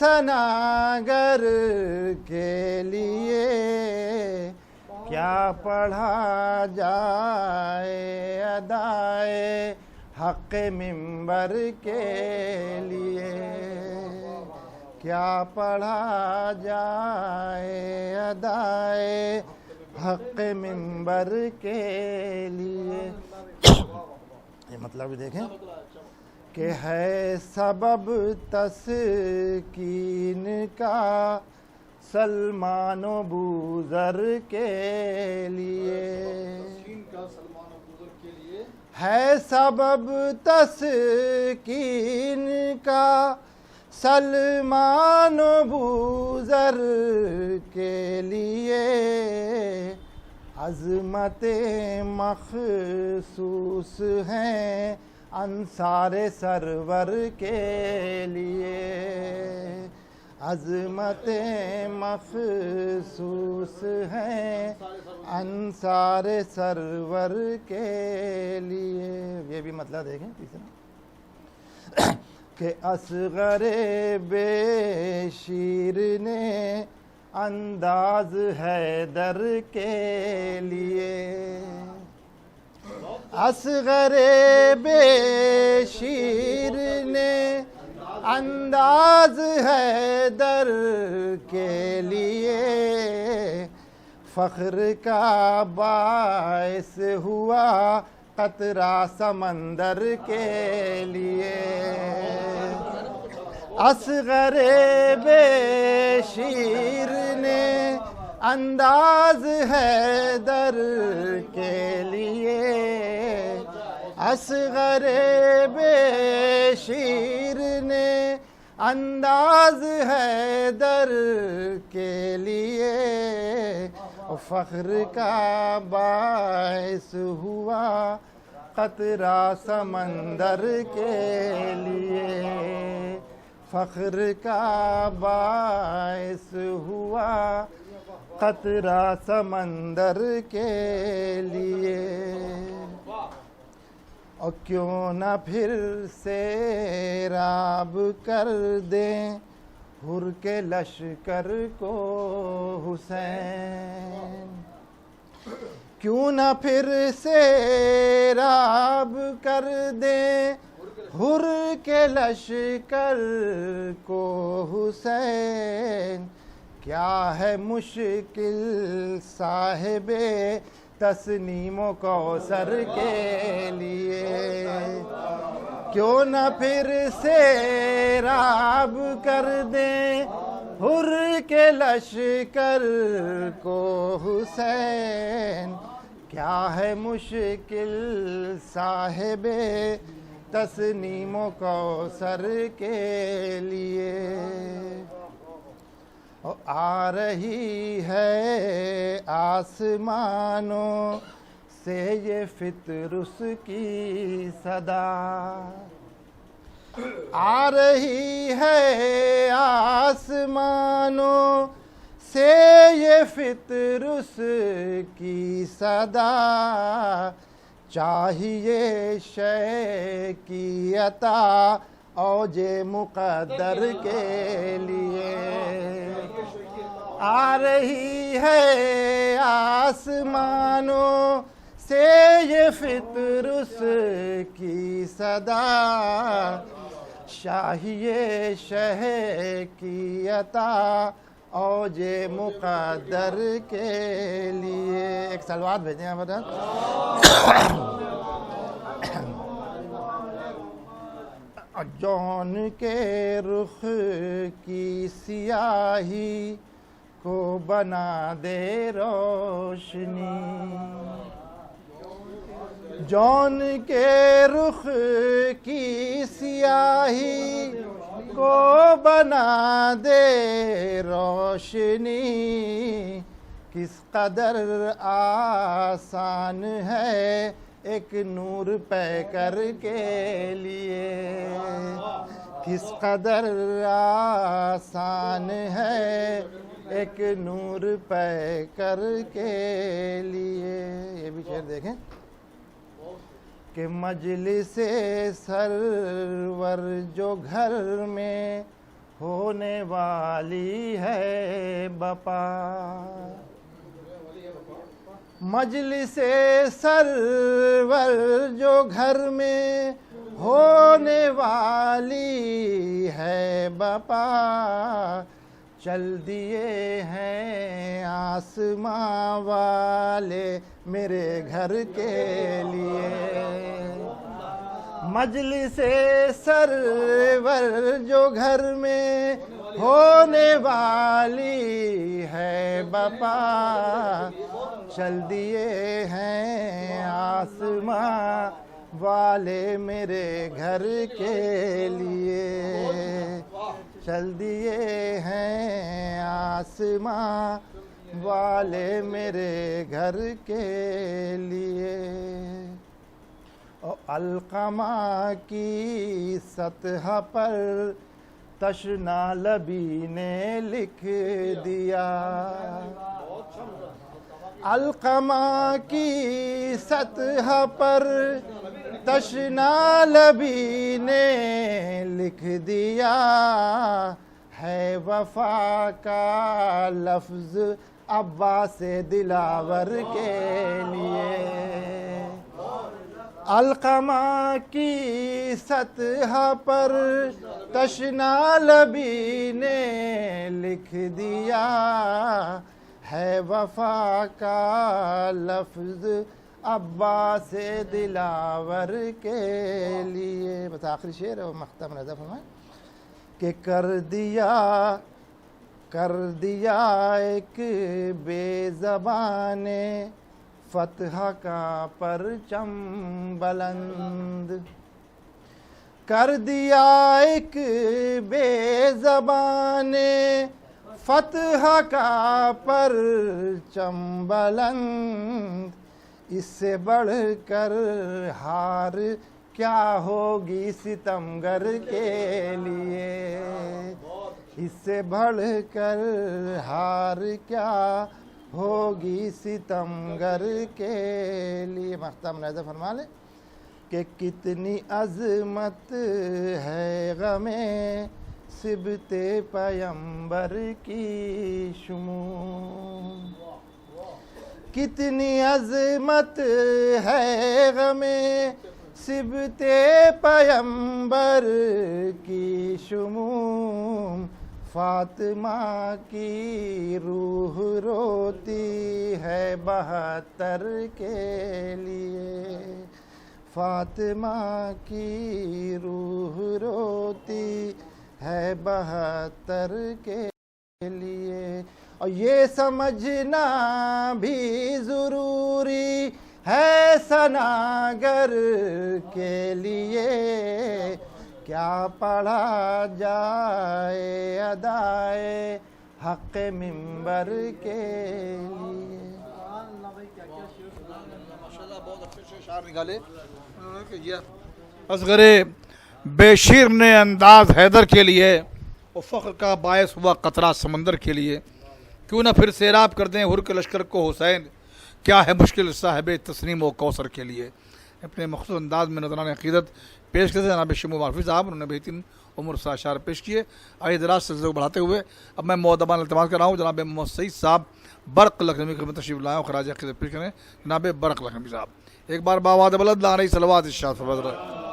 سناگر کے لیے کیا پڑھا جائے ادائے حق منبر کے لیے، کیا پڑھا جائے ادائے حق منبر کے لیے۔ یہ مطلب بھی دیکھیں کہ ہے سبب تسکین کا سلمان و بوذر کے لیے، ہے سبب تسکین کا سلمان و بوذر کے لیے، عظمت مخصوص ہیں انصار سرور کے لیے، عظمت مخصوص ہیں انصار سرور کے لیے۔ یہ بھی مطلب دیکھیں تیسرا کہ اصغر بے شیر نے انداز حیدر کے لیے، اصغر بے شیر نے انداز حیدر کے لیے، فخر کا باعث ہوا قطرہ سمندر کے لیے، اصغر بے شیر نے انداز حیدر کے لیے، اصغر بے شیر نے انداز حیدر کے لیے، فخر کا باعث ہوا قطرہ سمندر کے لیے، فخر کا باعث ہوا قطرہ سمندر کے لیے۔ اور کیوں نہ پھر سیراب کر دیں حر کے لشکر کو حسین، کیوں نہ پھر سیراب کر دیں حر کے لشکر کو حسین، کیا ہے مشکل صاحب تسنیم و کوثر کے لیے، کیوں نہ پھر سیراب کر دیں حر کے لشکر کو حسین، کیا ہے مشکل صاحب تسنیم و کوثر کے لیے۔ آ رہی ہے آسمانوں سے یہ فطرس کی صدا، آ رہی ہے آسمانوں سے یہ فطرس کی صدا، چاہیے شے کی عطا اوج مقدر کے لیے، آ رہی ہے آسمانوں سے یہ فطرس کی صدا، شاہیے شہ کی عطا اوج مقدر کے لیے۔ ایک سلوات بھیجیں آپ بتا۔ جون کے رخ کی سیاہی کو بنا دے روشنی، جون کے رخ کی سیاہی کو بنا دے روشنی، کس قدر آسان ہے ایک نور پے کر کے لیے، کس قدر آسان ہے ایک نور پے کر کے لیے۔ یہ بھی شعر دیکھیں کہ مجلس سرور جو گھر میں ہونے والی ہے بپا مجلس سرور جو گھر میں ہونے والی ہے بپا چل دیے ہیں آسماں والے میرے گھر کے لیے مجلس سرور جو گھر میں ہونے والی ہے بپا چل دیے ہیں آسماں والے میرے گھر کے لیے چل دیے ہیں آسماں والے میرے گھر کے لیے علقمہ کی سطح پر تشنا لبی نے لکھ دیا علقمہ کی سطح پر تشنا لبی نے لکھ دیا ہے وفا کا لفظ عباس دلاور کے لیے علقمہ کی سطح پر تشنا لبی نے لکھ دیا ہے وفا کا لفظ عباس دلاور کے لیے بس آخری شعر ہے وہ مختم رضا فرمائیں کہ کر دیا ایک بے زبان فتح کا پرچم بلند کر دیا ایک بے زبان فتح کا پرچم بلند اس سے بڑھ کر ہار کیا ہوگی ستمگر کے لیے اس سے بڑھ کر ہار کیا ہوگی ستمگر کے لیے مختم نظر فرما لیں کہ کتنی عظمت ہے غم سبت پیمبر کی شمول کتنی عظمت ہے غم سبت پیمبر کی شموم فاطمہ کی روح روتی ہے 72 کے لیے فاطمہ کی روح روتی ہے 72 کے لیے اور یہ سمجھنا بھی ضروری ہے ثناگر کے لیے کیا پڑھا جائے ادائے حق منبر کے لیے اصغر بے شیر نے انداز حیدر کے لیے اور فخر کا باعث ہوا قطرہ سمندر کے لیے کیوں نہ پھر سیراب کر دیں ہر کے لشکر کو حسین کیا ہے مشکل صاحب تسنیم و کوثر کے لیے اپنے مخصوص انداز میں نظران عقیدت پیش کرتے جناب شمو معرفی صاحب انہوں نے بہترین عمر سے اشعار پیش کیے آئے دراز سلسلے کو بڑھاتے ہوئے اب میں مؤدبان التماس کر رہا ہوں جناب محمد سعید صاحب برق لکھنوی خدمت تشریف لائیں اور خراج عقیدت پیش کریں جناب برق لکھنوی صاحب ایک بار باواد بلد علیہ صلوات ارشاد فرمائیں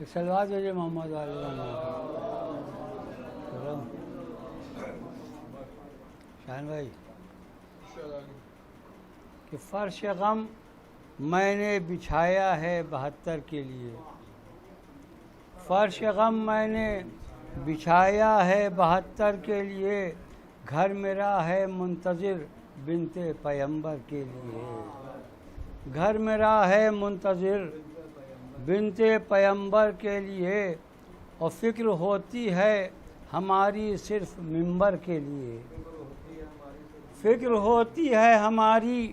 سلوات ہے محمد شاہن بھائی کہ فرش غم میں نے بچھایا ہے 72 کے لیے فرش غم میں نے بچھایا ہے 72 کے لیے گھر میرا ہے منتظر بنت پیمبر کے لیے گھر میرا ہے منتظر بنت پیمبر کے لیے اور فکر ہوتی ہے ہماری صرف منبر کے لیے فکر ہوتی ہے ہماری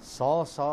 100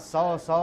100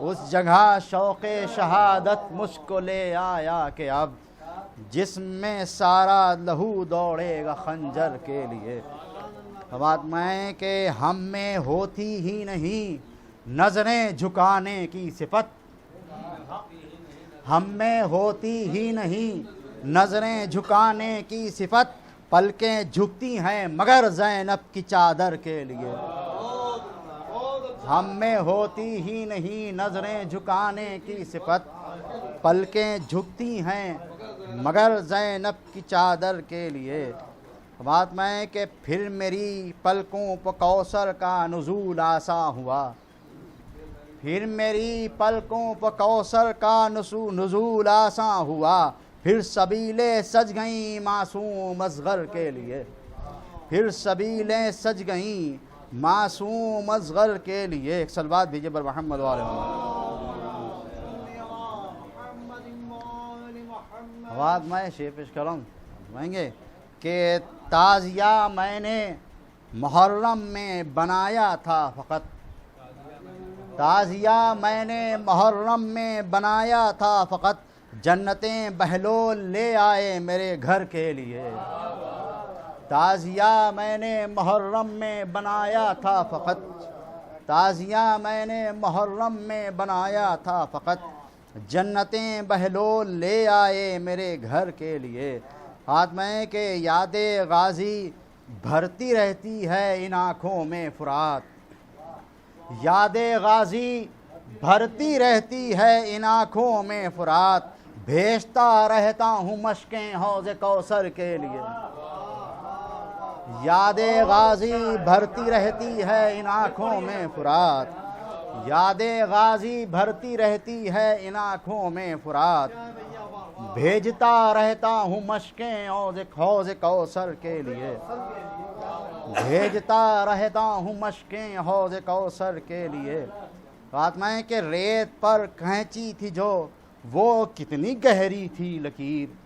اس جگہ شوق شہادت مجھ کو لے آیا کہ اب جسم میں سارا لہو دوڑے گا خنجر کے لیے۔ بات میں کہ ہم میں ہوتی ہی نہیں نظریں جھکانے کی صفت، ہم میں ہوتی ہی نہیں نظریں جھکانے کی صفت، پلکیں جھکتی ہیں مگر زینب کی چادر کے لیے۔ ہم میں ہوتی ہی نہیں نظریں جھکانے کی صفت، پلکیں جھکتی ہیں مگر زینب کی چادر کے لیے۔ بات میں کہ پھر میری پلکوں پہ کوثر کا نزول آسا ہوا، پھر میری پلکوں پہ کوثر کا نزول آسا ہوا، پھر سبیلیں سج گئیں معصوم اصغر کے لیے، پھر سبیلیں سج گئیں معصوم اصغر کے لیے۔ ایک صلوات بھیجے بر محمد و آل محمد۔ آواز میں شعر پیش کروں مائیں گے کہ تازیہ میں نے محرم میں بنایا تھا فقط، تازیہ میں نے محرم میں بنایا تھا فقط، جنتیں بہلول لے آئے میرے گھر کے لیے۔ تازیہ میں نے محرم میں بنایا تھا فقط، تازیہ میں نے محرم میں بنایا تھا فقط، جنتیں بہلول لے آئے میرے گھر کے لیے۔ ہاتھ میں کہ یاد غازی بھرتی رہتی ہے ان آنکھوں میں فرات، یاد غازی بھرتی رہتی ہے ان آنکھوں میں فرات، بھیجتا رہتا ہوں مشقیں حوض کوثر کے لیے۔ یاد غازی بھرتی رہتی ہے ان آنکھوں میں فرات، یاد غازی بھرتی رہتی ہے ان آنکھوں میں فرات، بھیجتا رہتا ہوں مشقیں حوض کوثر کے لیے، بھیجتا رہتا ہوں مشقیں حوض کوثر کے لیے۔ بات میں کہ ریت پر کھینچی تھی جو وہ کتنی گہری تھی لکیر،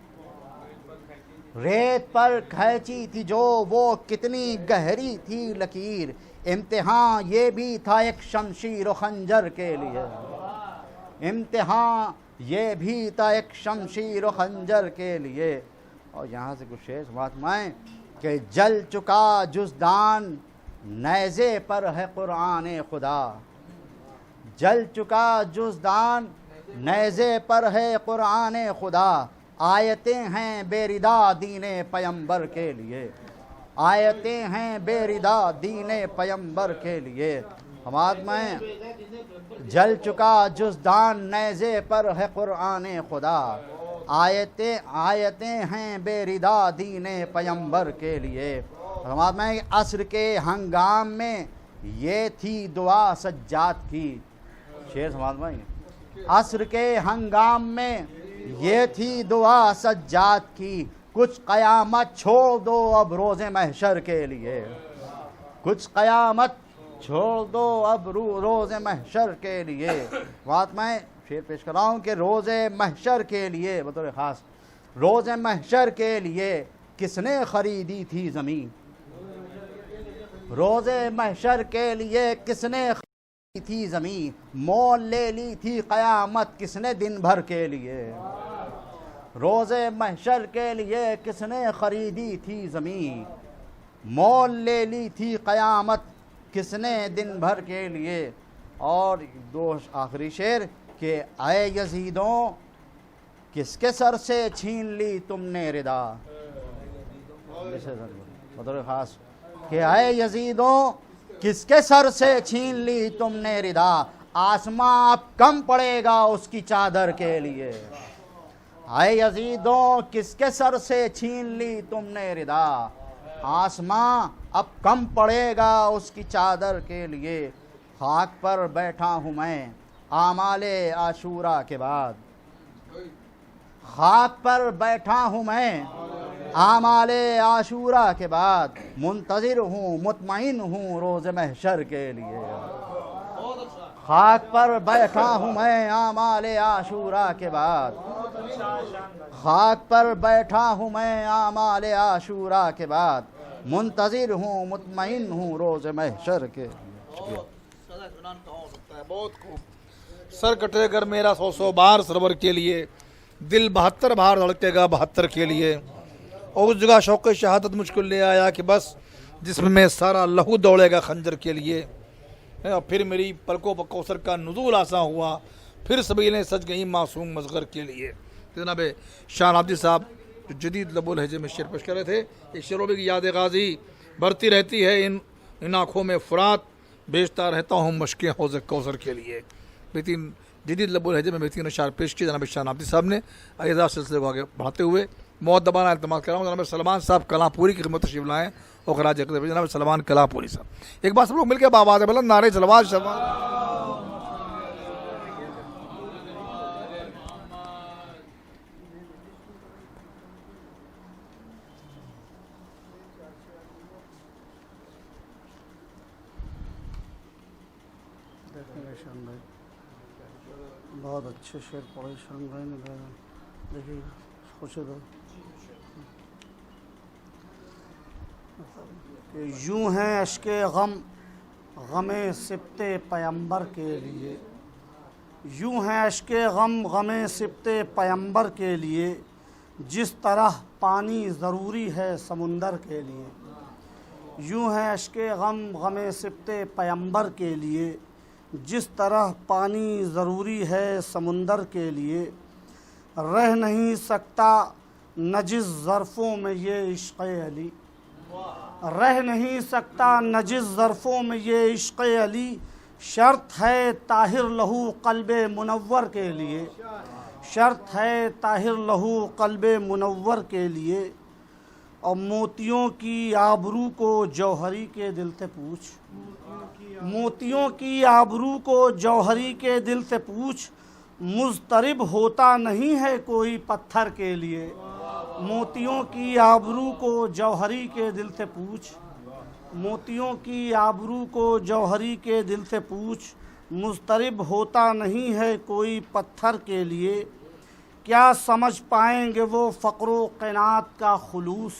ریت پر کھینچی تھی جو وہ کتنی گہری تھی لکیر، امتحان یہ بھی تھا ایک شمشیر و خنجر کے لیے، امتحان یہ بھی تھا ایک شمشیر و خنجر کے لیے۔ اور یہاں سے کچھ شعر بات میں کہ جل چکا جزدان نیزے پر ہے قرآن خدا، جل چکا جزدان نیزے پر ہے قرآن خدا، آیتیں ہیں بے ردا دین پیمبر کے لیے، آیتیں ہیں بے ردا دین پیمبر کے لیے۔ ہمارے میں جل چکا جزدان نیزے پر ہے قرآن خدا، آیتیں ہیں بے ردا دین پیمبر کے لیے۔ ہمارے میں عصر کے ہنگام میں یہ تھی دعا سجاد کی، شعر سماعت میں عصر کے ہنگام میں یہ تھی دعا سجاد کی، کچھ قیامت چھوڑ دو اب روز محشر کے لیے، کچھ قیامت چھوڑ دو اب روز محشر کے لیے۔ بات میں شعر پیش کر رہا ہوں کہ روز محشر کے لیے بطور خاص، روز محشر کے لیے کس نے خریدی تھی زمین، روز محشر کے لیے کس نے خریدی تھی زمین، مول لے لی تھی قیامت کس نے دن بھر کے لیے، روز محشر کے لیے کس نے خریدی تھی زمین، مول لے لی تھی قیامت کس نے دن بھر کے لیے۔ اور دو آخری شعر کہ اے یزیدوں کس کے سر سے چھین لی تم نے ردا، بطور خاص کہ اے یزیدوں کس کے سر سے چھین لی تم نے ردا، آسماں اب کم پڑے گا اس کی چادر کے لیے، اے یزیدوں کس کے سر سے چھین لی تم نے ردا، آسماں اب کم پڑے گا اس کی چادر کے لیے۔ خاک پر بیٹھا ہوں میں اعمال عاشورہ کے بعد، خاک پر بیٹھا ہوں میں اعمال عاشورہ کے بعد، منتظر ہوں مطمئن ہوں روز محشر کے لیے، خاک پر بیٹھا ہوں میں اعمال عاشورہ کے بعد، خاک پر بیٹھا ہوں میں اعمال عاشورہ کے بعد، منتظر ہوں مطمئن ہوں روز محشر کے۔ شکریہ۔ بہت خوب سر کٹے گر میرا 100 بار سرور کے لیے، دل 72 بار دھڑکے گا 72 کے لیے، اور اس جگہ شوق شہادت مجھ کو لے آیا کہ بس جسم میں سارا لہو دوڑے گا خنجر کے لیے، اور پھر میری پلکوں پر کوثر کا نزول آساں ہوا، پھر سبیلیں سج گئیں معصوم مصغر کے لیے۔ جناب شاہ نادری صاحب جو جدید لب و لہجے میں شعر پیش کر رہے تھے، ایک شعر بھی یاد غازی بڑھتی رہتی ہے ان آنکھوں میں فرات، بیچتا رہتا ہوں مشکیں حوض کوثر کے لیے۔ بہترین جدید لب و لہجے میں بہترین اشعار پیش کیے جناب شاہ نادری صاحب نے۔ آئیے سلسلے کو آگے بڑھاتے ہوئے مؤدبانہ التماس کر رہا ہوں جناب سلمان صاحب کلاں پوری کی خدمت تشریف لائیں اور خراج عقیدت پیش۔ جناب سلمان کلاں پوری صاحب ایک بار سب لوگ مل کے بآواز بلند نعرہ صلوات شرما۔ بہت اچھے شعر پڑھے شان بھائی نے، دیکھیے خوش کہ یوں ہیں اشک غم غم سبط پیمبر کے لیے، یوں ہیں اشک غم غم سبط پیمبر کے لیے، جس طرح پانی ضروری ہے سمندر کے لیے، یوں ہیں اشک غم غم سبط پیمبر کے لیے، جس طرح پانی ضروری ہے سمندر کے لیے، رہ نہیں سکتا نجس ظرفوں میں یہ عشق علی، رہ نہیں سکتا نجس ظرفوں میں یہ عشق علی، شرط ہے طاہر لہو قلب منور کے لیے، شرط ہے طاہر لہو قلب منور کے لیے، اور موتیوں کی آبرو کو جوہری کے دل سے پوچھ، موتیوں کی آبرو کو جوہری کے دل سے پوچھ، مضطرب ہوتا نہیں ہے کوئی پتھر کے لیے، موتیوں کی آبرو کو جوہری کے دل سے پوچھ، موتیوں کی آبرو کو جوہری کے دل سے پوچھ، مضطرب ہوتا نہیں ہے کوئی پتھر کے لیے، کیا سمجھ پائیں گے وہ فقر و قناعت کا خلوص،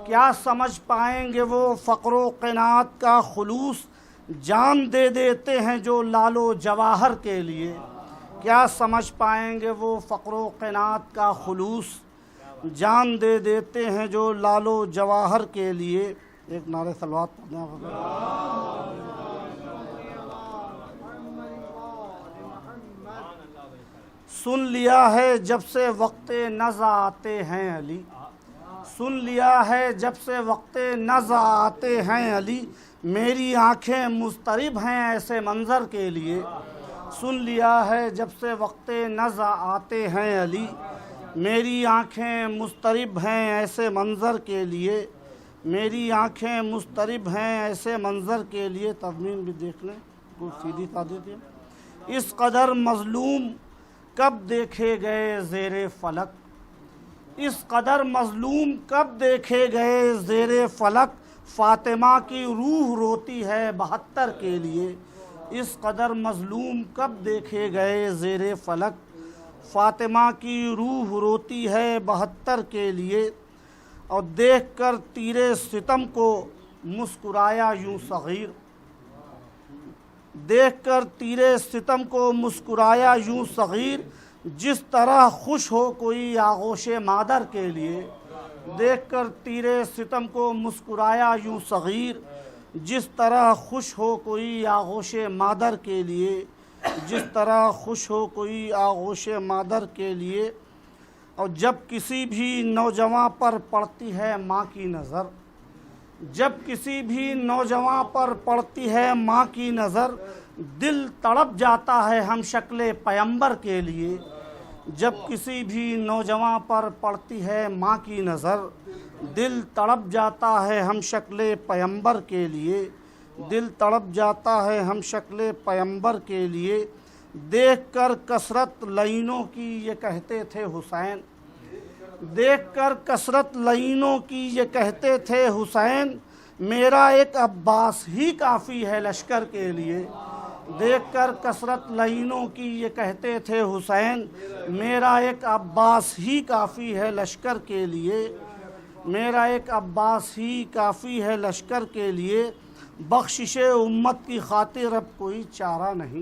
کیا سمجھ پائیں گے وہ فقر و قناعت کا خلوص، جان دے دیتے ہیں جو لال و جواہر کے لیے، کیا سمجھ پائیں گے وہ فقر و قناعت کا خلوص، جان دے دیتے ہیں جو لال و جواہر کے لیے۔ ایک نعرہ صلوات پڑھنا سن لیا ہے جب سے وقت نزع آتے ہیں علی، سن لیا ہے جب سے وقت نزع آتے ہیں علی، میری آنکھیں مضطرب ہیں ایسے منظر کے لیے، سن لیا ہے جب سے وقت نزع آتے ہیں علی، میری آنکھیں مضطرب ہیں ایسے منظر کے لیے، میری آنکھیں مضطرب ہیں ایسے منظر کے لیے۔ تضمین بھی دیکھ لیں، کوئی سیدھی سادھی تھی۔ اس قدر مظلوم کب دیکھے گئے زیر فلک، اس قدر مظلوم کب دیکھے گئے زیر فلک، فاطمہ کی روح روتی ہے 72 کے لیے، اس قدر مظلوم کب دیکھے گئے زیر فلک، فاطمہ کی روح روتی ہے 72 کے لیے، اور دیکھ کر تیرے ستم کو مسکرایا یوں صغیر، دیکھ کر تیرے ستم کو مسکرایا یوں صغیر، جس طرح خوش ہو کوئی آغوش مادر کے لیے، دیکھ کر تیرے ستم کو مسکرایا یوں صغیر، جس طرح خوش ہو کوئی آغوش مادر کے لیے، جس طرح خوش ہو کوئی آغوش مادر کے لیے۔ اور جب کسی بھی نوجوان پر پڑتی ہے ماں کی نظر، جب کسی بھی نوجوان پر پڑتی ہے ماں کی نظر، دل تڑپ جاتا ہے ہم شکل پیمبر کے لیے، جب کسی بھی نوجوان پر پڑتی ہے ماں کی نظر، دل تڑپ جاتا ہے ہم شکل پیمبر کے لیے، دل تڑپ جاتا ہے ہم شکل پیمبر کے لیے۔ دیکھ کر کثرت لعینوں کی یہ کہتے تھے حسین، دیکھ کر کثرت لعینوں کی یہ کہتے تھے حسین، میرا ایک عباس ہی کافی ہے لشکر کے لیے، دیکھ کر کثرت لعینوں کی یہ کہتے تھے حسین، میرا ایک عباس ہی کافی ہے لشکر کے لیے، میرا ایک عباس ہی کافی ہے لشکر کے لیے، بخشش امت کی خاطر اب کوئی چارہ نہیں،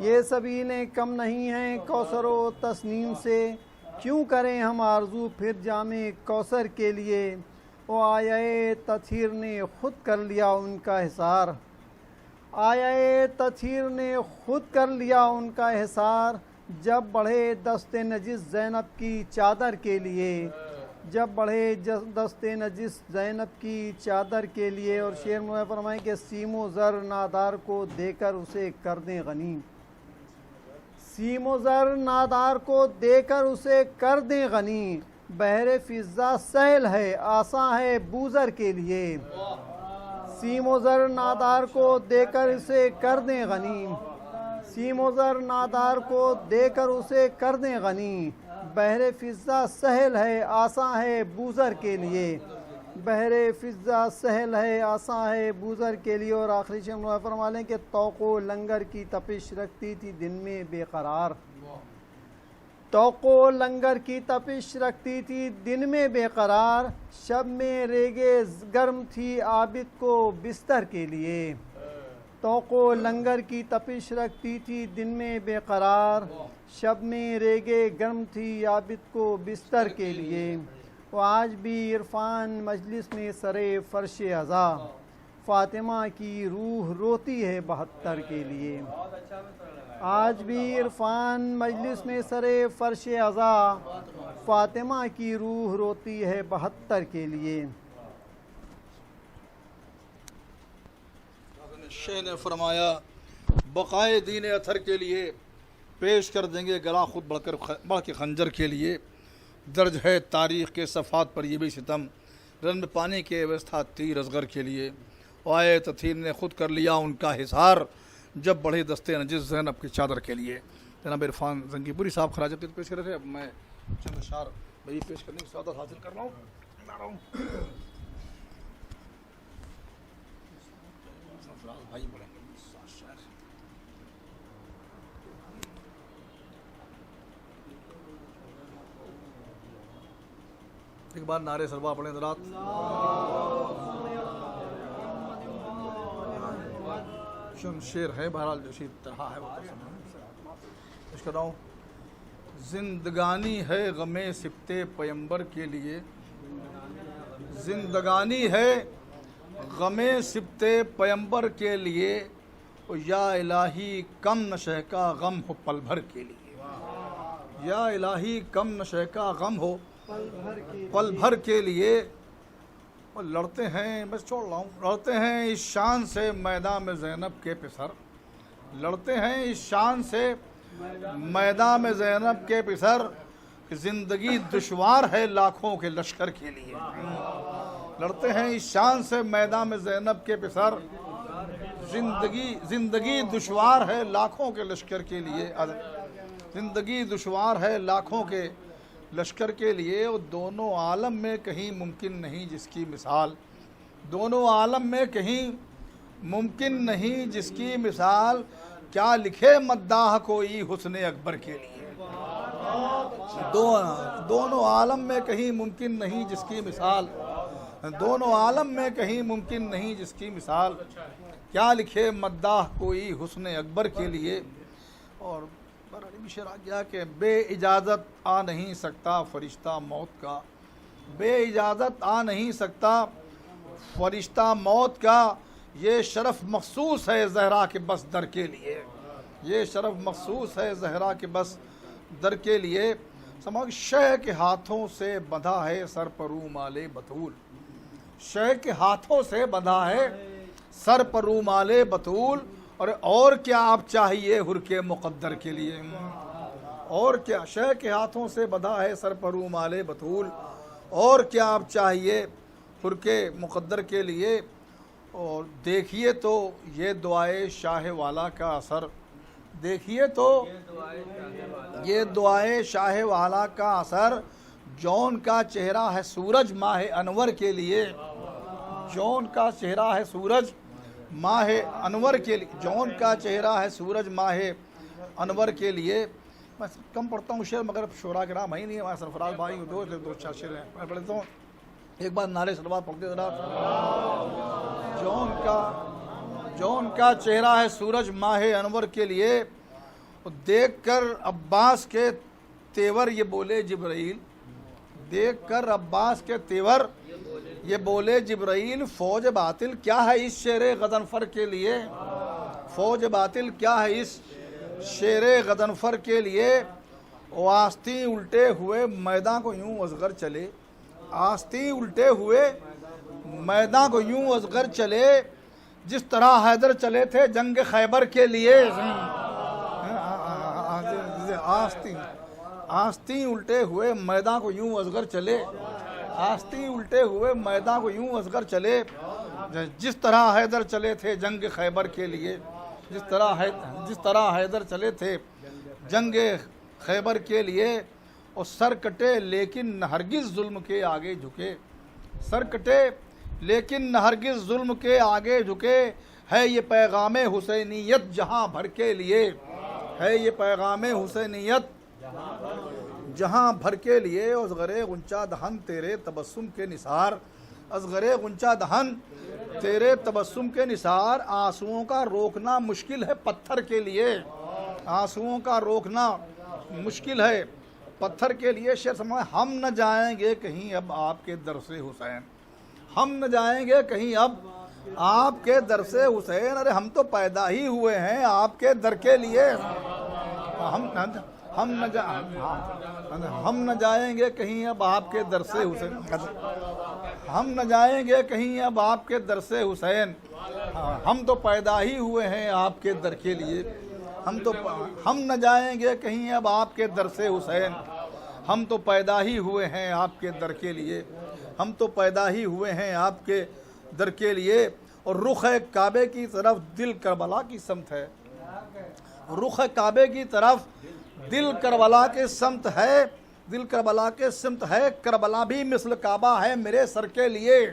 یہ سبیلیں کم نہیں ہیں کوثر و تسنیم سے، کیوں کریں ہم آرزو پھر جام کوثر کے لیے، وہ آیہ تطہیر نے خود کر لیا ان کا حصار، آیہ تطہیر نے خود کر لیا ان کا حصار، جب بڑھے دست نجس زینب کی چادر کے لیے، جب بڑھے دست نجس زینب کی چادر کے لیے۔ اور شعر میں فرمائیں کہ سیم و زر نادار کو دے کر اسے کر دیں غنیم، سیم و زر نادار کو دے کر اسے کر دیں غنی، بحر فضا سہل ہے آساں ہے بوزر کے لیے، سیم و زر نادار کو دے کر اسے کر دیں غنی، سیم و زر نادار کو دے کر اسے کر دیں غنی، بحر فضا سہل ہے آساں ہے بوزر کے لیے، بحر فضا سہل ہے آساں ہے بوزر کے لیے۔ اور آخری شعر میں فرما لیں کہ توق و لنگر کی تپش رکھتی تھی دن میں بے قرار، توق و لنگر کی تپش رکھتی تھی دن میں بے قرار، شب میں ریگے گرم تھی عابد کو بستر کے لیے، توق و لنگر کی تپش رکھتی تھی دن میں بے قرار، شب میں ریگے گرم تھی عابد کو بستر کے لیے، وہ آج بھی عرفان مجلس میں سرے فرش عزا، فاطمہ کی روح روتی ہے 72 کے لیے، آج بھی عرفان مجلس میں سرے فرش عزا، فاطمہ کی روح روتی ہے 72 کے لیے۔ شیخ نے فرمایا بقائے دین اطہر کے لیے پیش کر دیں گے گلا خود بڑھ کے خنجر کے لیے، درج ہے تاریخ کے صفحات پر یہ بھی ستم، رن میں پانی کے ویوستھا تیر اصغر کے لیے، آئے تطہیر نے خود کر لیا ان کا حصار، جب بڑھے دستے نجس زینب کی چادر کے لیے۔ جناب عرفان زنگی پوری صاحب خراج عقیدت پیش کر رہے تھے، اب میں چند اشعار بھائی پیش کرنے کی سعادت حاصل کر رہا ہوں۔ بھائی بولیں گے ایک بار نعرے سربا پڑھیں حضرات۔ شعر ہے بہرحال جو شیر طرح ہے وہ پیش کر رہا ہوں۔ زندگانی ہے غم سبط پیمبر کے لیے، زندگانی ہے غم سبط پیمبر کے لیے، یا الہی کم نشہ کا غم ہو پل بھر کے لیے، یا الہی کم نشہ کا غم ہو پل بھر کے لیے۔ اور لڑتے ہیں، بس چھوڑ رہا ہوں، لڑتے ہیں اس شان سے میدان میں زینب کے پسر، لڑتے ہیں اس شان سے میدان میں زینب کے پسر، زندگی دشوار ہے لاکھوں کے لشکر کے لیے، لڑتے ہیں اس شان سے میدان میں زینب کے پسر، زندگی دشوار ہے لاکھوں کے لشکر کے لیے، زندگی دشوار ہے لاکھوں کے لشکر کے لیے۔ اور دونوں عالم میں کہیں ممکن نہیں جس کی مثال، دونوں عالم میں کہیں ممکن نہیں جس کی مثال، کیا لکھے مداح کوئی حسن اکبر کے لیے، دونوں عالم میں کہیں ممکن نہیں جس کی مثال، دونوں عالم میں کہیں ممکن نہیں جس کی مثال، کیا لکھے مداح کوئی حسن اکبر کے لیے۔ اور شعر آ گیا کہ بے اجازت آ نہیں سکتا فرشتہ موت کا، بے اجازت آ نہیں سکتا فرشتہ موت کا، یہ شرف مخصوص ہے زہرا کے بس در کے لیے، یہ شرف مخصوص ہے زہرا کے بس در کے لیے۔ سمجھ شہ کے ہاتھوں سے بندھا ہے سر پر رومال بطول، شہ کے ہاتھوں سے بندھا ہے سر پر رومال بطول، اور کیا آپ چاہیے حر کے مقدر کے لیے، اور کیا شہ کے ہاتھوں سے بندھا ہے سر پر رومال بطول، اور کیا آپ چاہیے حر کے مقدر کے لیے۔ اور دیکھیے تو یہ دعائے شاہ والا کا اثر، دیکھیے تو یہ دعائے شاہ والا کا اثر، جون کا چہرہ ہے سورج ماہ انور کے لیے، جون کا چہرہ ہے سورج ماہ انور کے لیے، جون کا چہرہ ہے سورج ماہ انور کے لیے۔ میں کم پڑھتا ہوں شعر مگر شعراء کرام ہی نہیں ہے، ہمارے سرفراز بھائی دو چار شعر ہیں، میں پڑھتا ہوں۔ ایک بار نعرے سلوات پڑھتے ذرا۔ جون کا چہرہ ہے سورج ماہ انور کے لیے، دیکھ کر عباس کے تیور یہ بولے جبرائیل، دیکھ کر عباس کے تیور یہ بولے جبرائیل، فوج باطل کیا ہے اس شیر غضنفر کے لیے، فوج باطل کیا ہے اس شیر غضنفر کے لیے، آستی الٹے ہوئے میدان کو یوں اصغر چلے، آستی الٹے ہوئے میدان کو یوں اصغر چلے، جس طرح حیدر چلے تھے جنگ خیبر کے لیے، آستی الٹے ہوئے میدان کو یوں اصغر چلے، آستی الٹے ہوئے میدان کو یوں اصغر چلے، جس طرح حیدر چلے تھے جنگ خیبر کے لیے، جس طرح حیدر چلے تھے جنگ خیبر کے لیے، اور سر کٹے لیکن ہرگز ظلم کے آگے جھکے، سر کٹے لیکن ہرگز ظلم کے آگے جھکے، ہے یہ پیغام حسینیت جہاں بھر کے لیے، ہے یہ پیغام حسینیت جہاں بھر کے لیے، اصغر غنچہ دہن تیرے تبسم کے نثار، اصغر غنچہ دہن تیرے تبسم کے نثار، آنسوؤں کا روکنا مشکل ہے پتھر کے لیے، آنسوؤں کا روکنا مشکل ہے پتھر کے لیے، شعر سمجھیں، ہم نہ جائیں گے کہیں اب آپ کے در سے حسین، ہم نہ جائیں گے کہیں اب آپ کے در سے حسین، ارے ہم تو پیدا ہی ہوئے ہیں آپ کے در کے لیے، ہم نہ جائیں گے کہیں اب آپ کے در سے حسین، ہم نہ جائیں گے کہیں اب آپ کے در سے حسین، ہم تو پیدا ہی ہوئے ہیں آپ کے در کے لیے، ہم نہ جائیں گے کہیں اب آپ کے در سے حسین، ہم تو پیدا ہی ہوئے ہیں آپ کے در کے لیے، ہم تو پیدا ہی ہوئے ہیں آپ کے در کے لیے، اور رخ کعبے کی طرف دل کربلا کی سمت ہے، رخ کعبے کی طرف دل کربلا کے سمت ہے، دل کربلا کے سمت ہے، کربلا بھی مثل کعبہ ہے میرے سر کے لیے،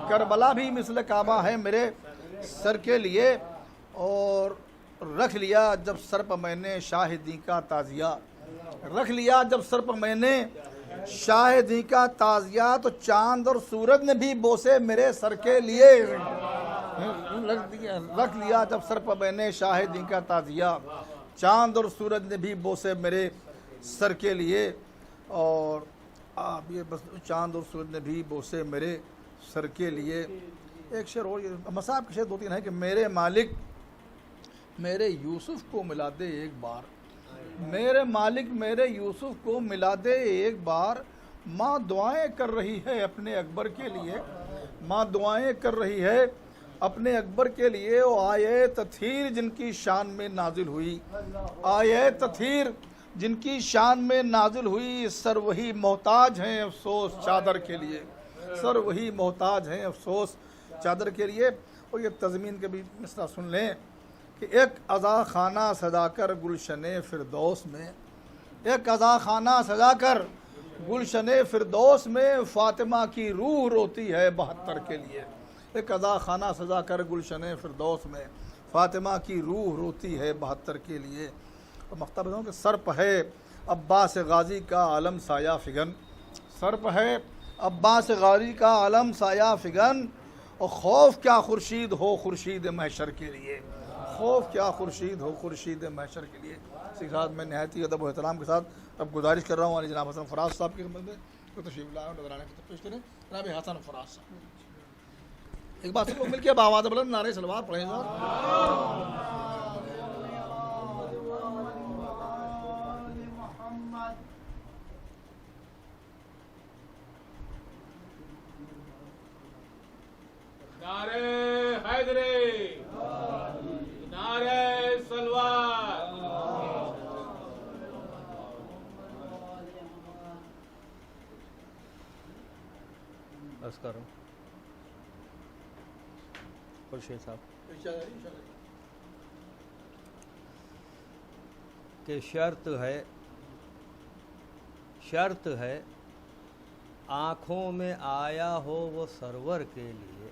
کربلا بھی مثل کعبہ ہے میرے سر کے لیے، اور رکھ لیا جب سر پر میں نے شاہدی کا تعزیہ، رکھ لیا جب سر پر میں نے شاہدی کا تعزیہ، تو چاند اور سورج نے بھی بوسے میرے سر کے لیے، رکھ لیا جب سر پر میں نے شاہدی کا تعزیہ، چاند اور سورج نے بھی بوسے میرے سر کے لیے، اور آپ یہ بس چاند اور سورج نے بھی بوسے میرے سر کے لیے۔ ایک شعر اور مصعب کے شعر دو تین ہے کہ میرے مالک میرے یوسف کو ملا دے ایک بار، میرے مالک میرے یوسف کو ملا دے ایک بار، ماں دعائیں کر رہی ہے اپنے اکبر کے لیے، ماں دعائیں کر رہی ہے اپنے اکبر کے لیے، وہ آیے تطہیر جن کی شان میں نازل ہوئی، آیے تطہیر جن کی شان میں نازل ہوئی، سر وہی محتاج ہیں افسوس چادر کے لیے، سر وہی محتاج ہیں افسوس چادر کے لیے۔ اور یہ تضمین کے بھی مصرع سن لیں کہ ایک عزا خانہ سجا کر گلشن فردوس میں، ایک عزا خانہ سجا کر گلشن فردوس میں، فاطمہ کی روح روتی ہے 72 کے لیے، ایک عزا خانہ سجا کر گلشن فردوس میں، فاطمہ کی روح روتی ہے 72 کے لیے۔ اور مختار بتاؤں کہ سر پہ ہے عباس غازی کا علم سایہ فگن، سر پہ ہے عباس غازی کا علم سایہ فگن، اور خوف کیا خورشید ہو خورشید محشر کے لیے، خوف کیا خورشید ہو خورشید محشر کے لیے۔ اسی کے ساتھ میں نہایتی ادب و احترام کے ساتھ اب گزارش کر رہا ہوں علی جناب حسن فراز صاحب کی خدمت میں تو تشریف لائیں اور نظرانے کی پیش کریں جناب حسن فراز صاحب۔ ایک بار سب لوگ مل کے آواز بلند نعرہ صلوات پڑھیں صاحب۔ نعرہ حیدری، نعرہ صلوات۔ بس کرو خورشید صاحب کہ شرط ہے آنکھوں میں آیا ہو وہ سرور کے لیے،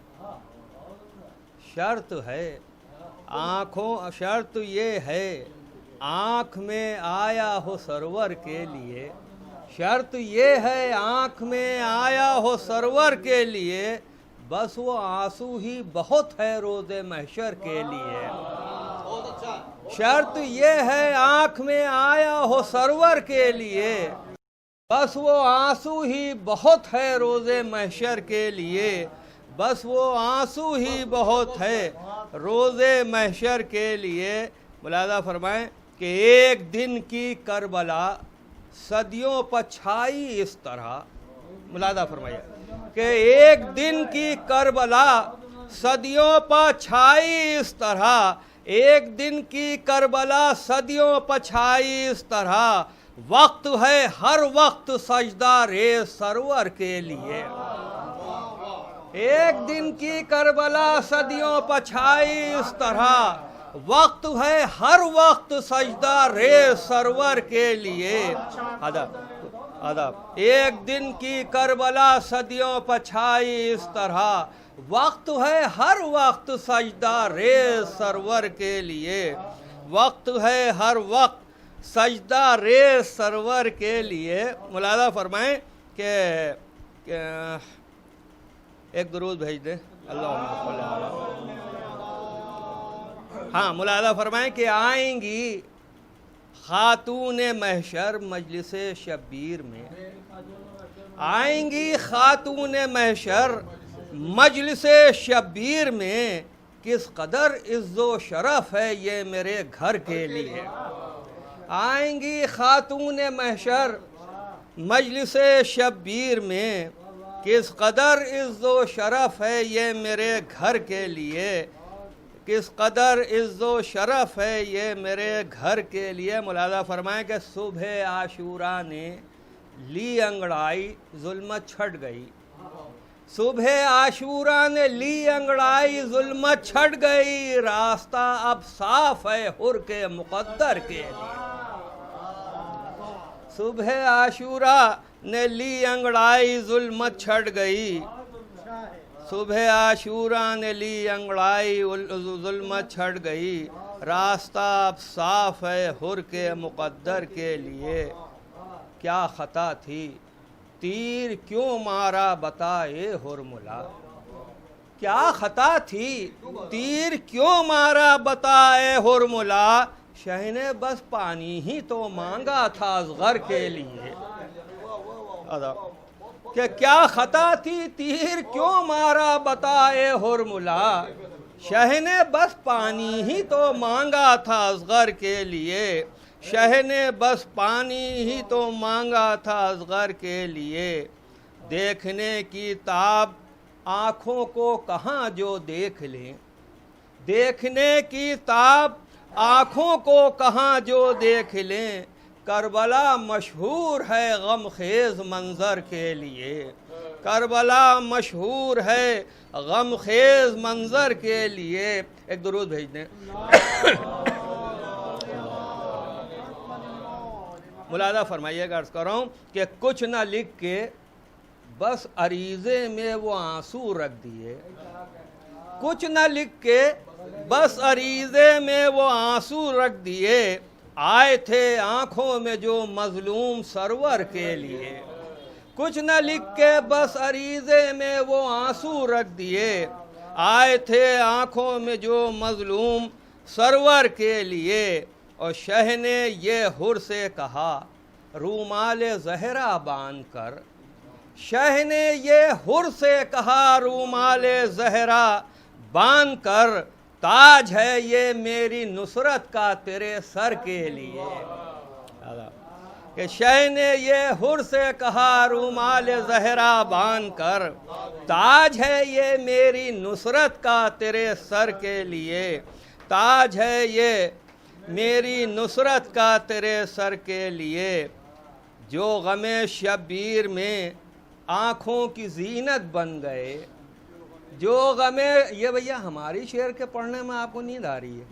شرط ہے شرط یہ ہے آنکھ میں آیا ہو سرور کے لیے، شرط یہ ہے آنکھ میں آیا ہو سرور کے لیے، بس وہ آنسو ہی بہت ہے روز محشر کے لیے، شرط یہ ہے آنکھ میں آیا ہو سرور کے لیے، بس وہ آنسو ہی بہت ہے روز محشر کے لیے، بس وہ آنسو ہی بہت ہے روز محشر کے لیے۔ ملاحظہ فرمائیں کہ ایک دن کی کربلا صدیوں پر چھائی اس طرح، ملاحظہ فرمائیے کہ ایک دن کی کربلا صدیوں پر چھائی اس طرح، ایک دن کی کربلا صدیوں پر چھائی اس طرح، وقت ہے ہر وقت سجدہ ریز سرور کے لیے۔ ایک دن کی کربلا صدیوں پر چھائی اس طرح، وقت ہے ہر وقت سجدہ ریز سرور کے لیے۔ ادب ایک دن کی کربلا صدیوں پر چھائی اس طرح، وقت ہے ہر وقت سجدہ ریز سرور کے لیے، وقت ہے ہر وقت سجدہ ریز سرور کے لیے۔ ملاحظہ فرمائیں کہ ایک درود بھیج دیں، اللہم صلی علی۔ ہاں، ملاحظہ فرمائیں کہ آئیں گی خاتون محشر مجلس شبیر میں، آئیں گی خاتون محشر مجلس شبیر میں، کس قدر عز و شرف ہے یہ میرے گھر کے لیے۔ آئیں گی خاتون محشر مجلس شبیر میں، کس قدر عز و شرف ہے یہ میرے گھر کے لیے، کس قدر عز و شرف ہے یہ میرے گھر کے لیے۔ ملاحظہ فرمائیں کہ صبح عاشوراء نے لی انگڑائی ظلمت چھٹ گئی، صبح عاشوراء نے لی انگڑائی ظلمت چھٹ گئی، راستہ اب صاف ہے حر کے مقدر کے لیے۔ صبح عاشوراء نے لی انگڑائی ظلمت چھٹ گئی، صبح عاشوراء نے لی انگڑائی ظلمت چھٹ گئی، راستہ اب صاف ہے حر کے مقدر کے لیے۔ کیا خطا تھی تیر کیوں مارا بتائے حرملا، کیا خطا تھی تیر کیوں مارا بتائے حرملا، شہ نے بس پانی ہی تو مانگا تھا اصغر کے لیے۔ کہ کیا خطا تھی تیر کیوں مارا بتائے حرملا، شہ نے بس پانی ہی تو مانگا تھا اصغر کے لیے، شہ نے بس پانی ہی تو مانگا تھا اصغر کے لیے۔ دیکھنے کی تاب آنکھوں کو کہاں جو دیکھ لیں، دیکھنے کی تاب آنکھوں کو کہاں جو دیکھ لیں، کربلا مشہور ہے غم خیز منظر کے لیے، کربلا مشہور ہے غم خیز منظر کے لیے۔ ایک درود بھیج دیں۔ ملاحظہ فرمائیے گا، عرض کر رہا ہوں کہ کچھ نہ لکھ کے بس عریضے میں وہ آنسو رکھ دیے، کچھ نہ لکھ کے بس عریضے میں وہ آنسو رکھ دیے، آئے تھے آنکھوں میں جو مظلوم سرور کے لیے، کچھ نہ لکھ کے بس عریضے میں وہ آنسو رکھ دیے، آئے تھے آنکھوں میں جو مظلوم سرور کے لیے۔ اور شہ نے یہ حر سے کہا رومال زہرا باندھ کر، شہ نے یہ حر سے کہا رومال زہرا باندھ کر، تاج ہے یہ میری نصرت کا تیرے سر کے لیے۔ کہ شہ نے یہ حر سے کہا رومال زہرا باندھ کر، تاج ہے یہ میری نصرت کا تیرے سر کے لیے، تاج ہے یہ میری نصرت کا تیرے سر کے لیے۔ جو غم شبیر میں آنکھوں کی زینت بن گئے، جو غم، یہ بھیا ہماری شعر کے پڑھنے میں آپ کو نیند آ رہی ہے؟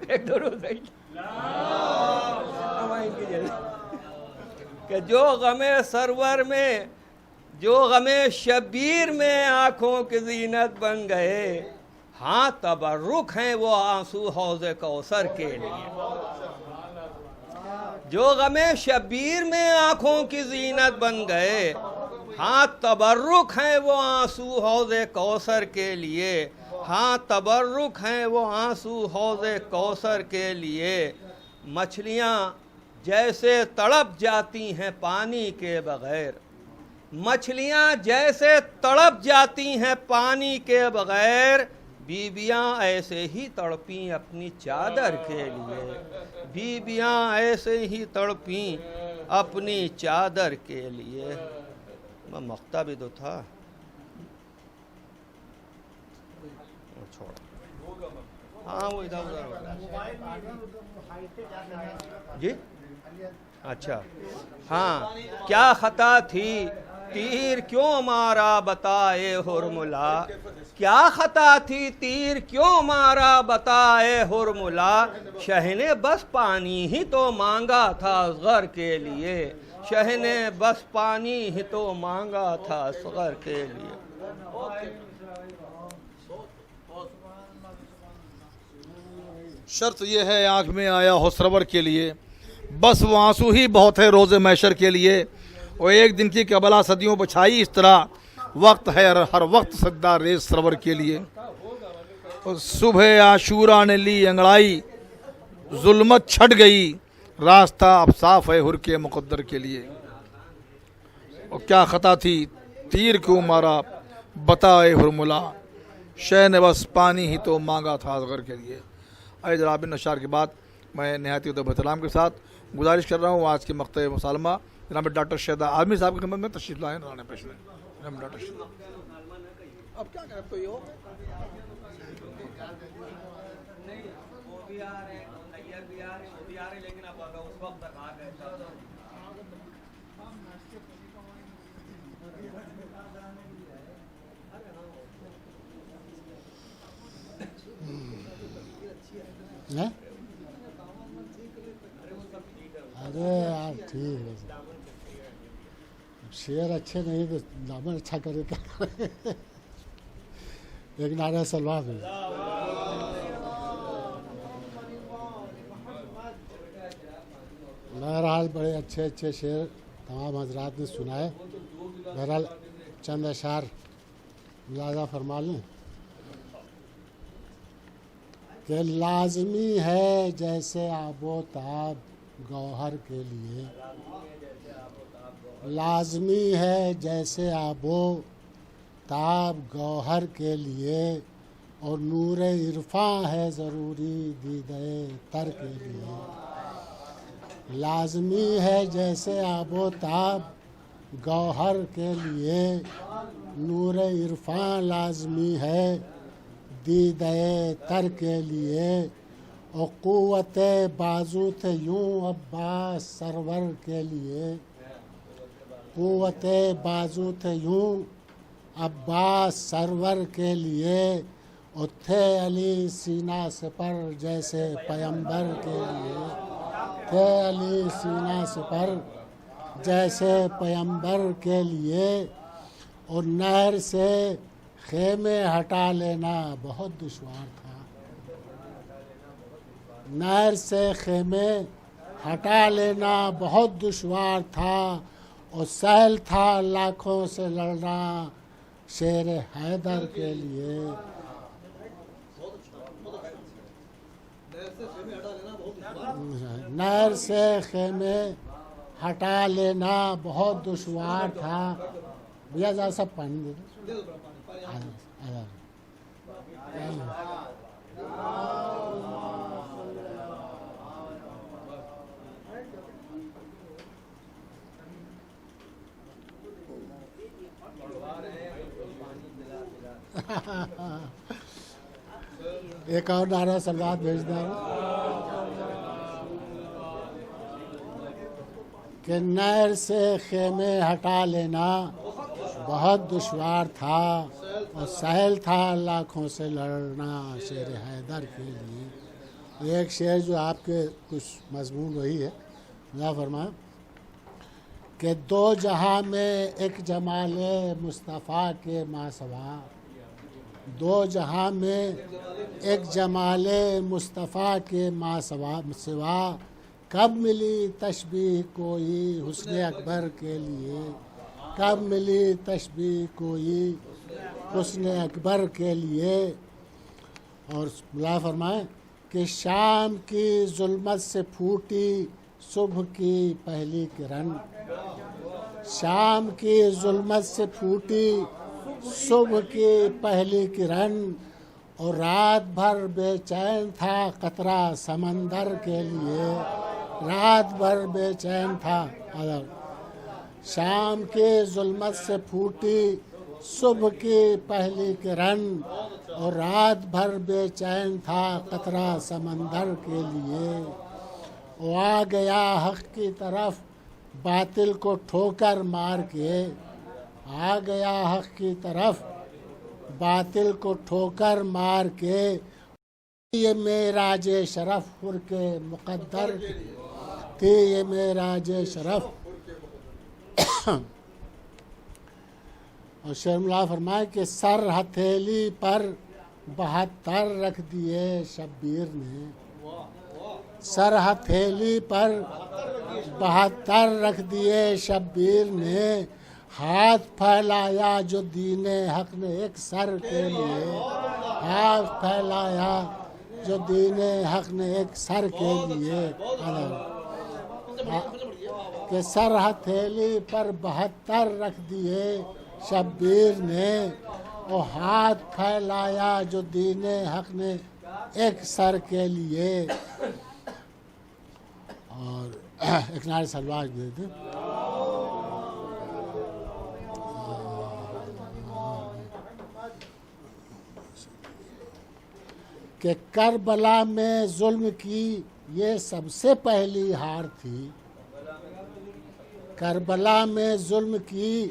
ایک درود کہ جو غم سرور میں، جو غم شبیر میں آنکھوں کی زینت بن گئے، ہاں تبرک ہیں وہ آنسو حوض کوثر کے لیے۔ جو غم شبیر میں آنکھوں کی زینت بن گئے، ہاں تبرک ہیں وہ آنسو حوض کوثر کے لیے، ہاں تبرک ہیں وہ آنسو حوض کوثر کے لیے، مچھلیاں جیسے تڑپ جاتی ہیں پانی کے بغیر، مچھلیاں جیسے تڑپ جاتی ہیں پانی کے بغیر، بیویاں ایسے ہی تڑپیں اپنی چادر کے لیے، بیویاں ایسے ہی تڑپیں اپنی چادر کے لیے۔ مقطع بھی تو تھا، چھوڑ ہاں وہ ادھر ادھر جی اچھا ہاں، کیا خطا تھی تیر کیوں مارا بتائے حرملا، کیا خطا تھی تیر کیوں مارا بتائے حرملا، شہ نے بس پانی ہی تو مانگا تھا اصغر کے لیے، شہ نے بس پانی ہی تو مانگا تھا اصغر کے لیے۔ شرط یہ ہے آنکھ میں آیا ہو سرور کے لیے، بس وہ آنسو ہی بہت ہے روز محشر کے لیے، وہ ایک دن کی قبلہ صدیوں بچھائی اس طرح، وقت ہے ہر وقت سجدہ ریز سرور کے لیے۔ صبح عاشورہ نے لی انگڑائی، ظلمت چھٹ گئی، راستہ اب صاف ہے حر کے مقدر کے لیے۔ اور کیا خطا تھی تیر کیوں مارا بتائے حرملا، شہ نے بس پانی ہی تو مانگا تھا اصغر کے لیے۔ اے جناب نشار کے بعد میں نہایت ادب احترام کے ساتھ گزارش کر رہا ہوں آج کے مقطع مسالمہ جناب ڈاکٹر شہدا عالمی صاحب کی خدمت میں تشریف لائیں، رانے پیش لیں جناب ڈاکٹر شہدا۔ اب کیا کریں تو یہ ہو ارے یار ٹھیک ہے، شعر اچھے نہیں تو دامن اچھا کرے کیا کرے، ایک نعرہ سلوات ہے۔ بہرحال بڑے اچھے اچھے شعر تمام حضرات نے سنائے، بہرحال چند اشعار ملاحظہ فرما لیں کہ لازمی ہے جیسے آب و تاب گوہر کے لیے، لازمی ہے جیسے آب و تاب گوہر کے لیے، اور نور عرفاں ہے ضروری دیدہ تر کے لیے، لازمی ہے جیسے آب و تاب گوہر کے لیے، نور عرفاں لازمی ہے دیدہ تر کے لیے، اور قوت بازو تھے یوں عباس سرور کے لیے، قوت بازو تھے یوں عباس سرور کے لیے، اور تھے علی سینہ سپر جیسے پیمبر کے لیے، تھے علی سینہ سپر جیسے پیمبر کے لیے، اور نہر سے خیمے ہٹا لینا بہت دشوار تھا، نہر سے خیمے ہٹا لینا بہت دشوار تھا، اور سہل تھا لاکھوں سے لڑنا شیر حیدر کے لیے۔ نہر سے خیمے ہٹا لینا بہت دشوار تھا، بھیا ذرا سب پانی دے دو۔ ایک اور نعرہ سلوات بھیج دیں کہ نہر سے خیمے ہٹا لینا بہت دشوار تھا، اور سہل تھا لاکھوں سے لڑنا شیر حیدر کے لیے۔ ایک شعر جو آپ کے کچھ مضمون وہی ہے، اللہ فرمائے کہ دو جہاں میں ایک جمال مصطفیٰ کے ماسوا، دو جہاں میں ایک جمال مصطفیٰ کے سوا، کب ملی تشبیہ کوئی حسن اکبر کے لیے، کب ملی تشبیہ کوئی حسن اکبر کے لیے، اور ملا فرمائیں کہ شام کی ظلمت سے پھوٹی صبح کی پہلی کرن، شام کی ظلمت سے پھوٹی صبح کی پہلی کرن، اور رات بھر بے چین تھا قطرہ سمندر کے لیے، رات بھر بے چین تھا۔ شام کی ظلمت سے پھوٹی صبح کی پہلی کرن، اور رات بھر بے چین تھا قطرہ سمندر کے لیے، وہ آ گیا حق کی طرف باطل کو ٹھوکر مار کے، آ گیا حق کی طرف باطل کو ٹھوکر مار کے، یہ معراج شرف حر کے مقدر تھی، یہ معراج شرف۔ اور شیر ملا فرمائے کہ سر ہتھیلی پر 72 رکھ دیے شبیر نے، سر ہتھیلی پر 72 رکھ دیے شبیر نے، ہاتھ پھیلایا جو دین حق نے ایک سر کے لیے، ہاتھ پھیلایا جو دین حق نے ایک سر کے لیے، کہ سر ہتھیلی پر 72 رکھ دیے شبیر نے، اور ہاتھ پھیلایا جو دین حق نے ایک سر کے لیے۔ اور ایک نعرہ سلوات دے دیں۔ کہ کربلا میں ظلم کی یہ سب سے پہلی ہار تھی، کربلا میں ظلم کی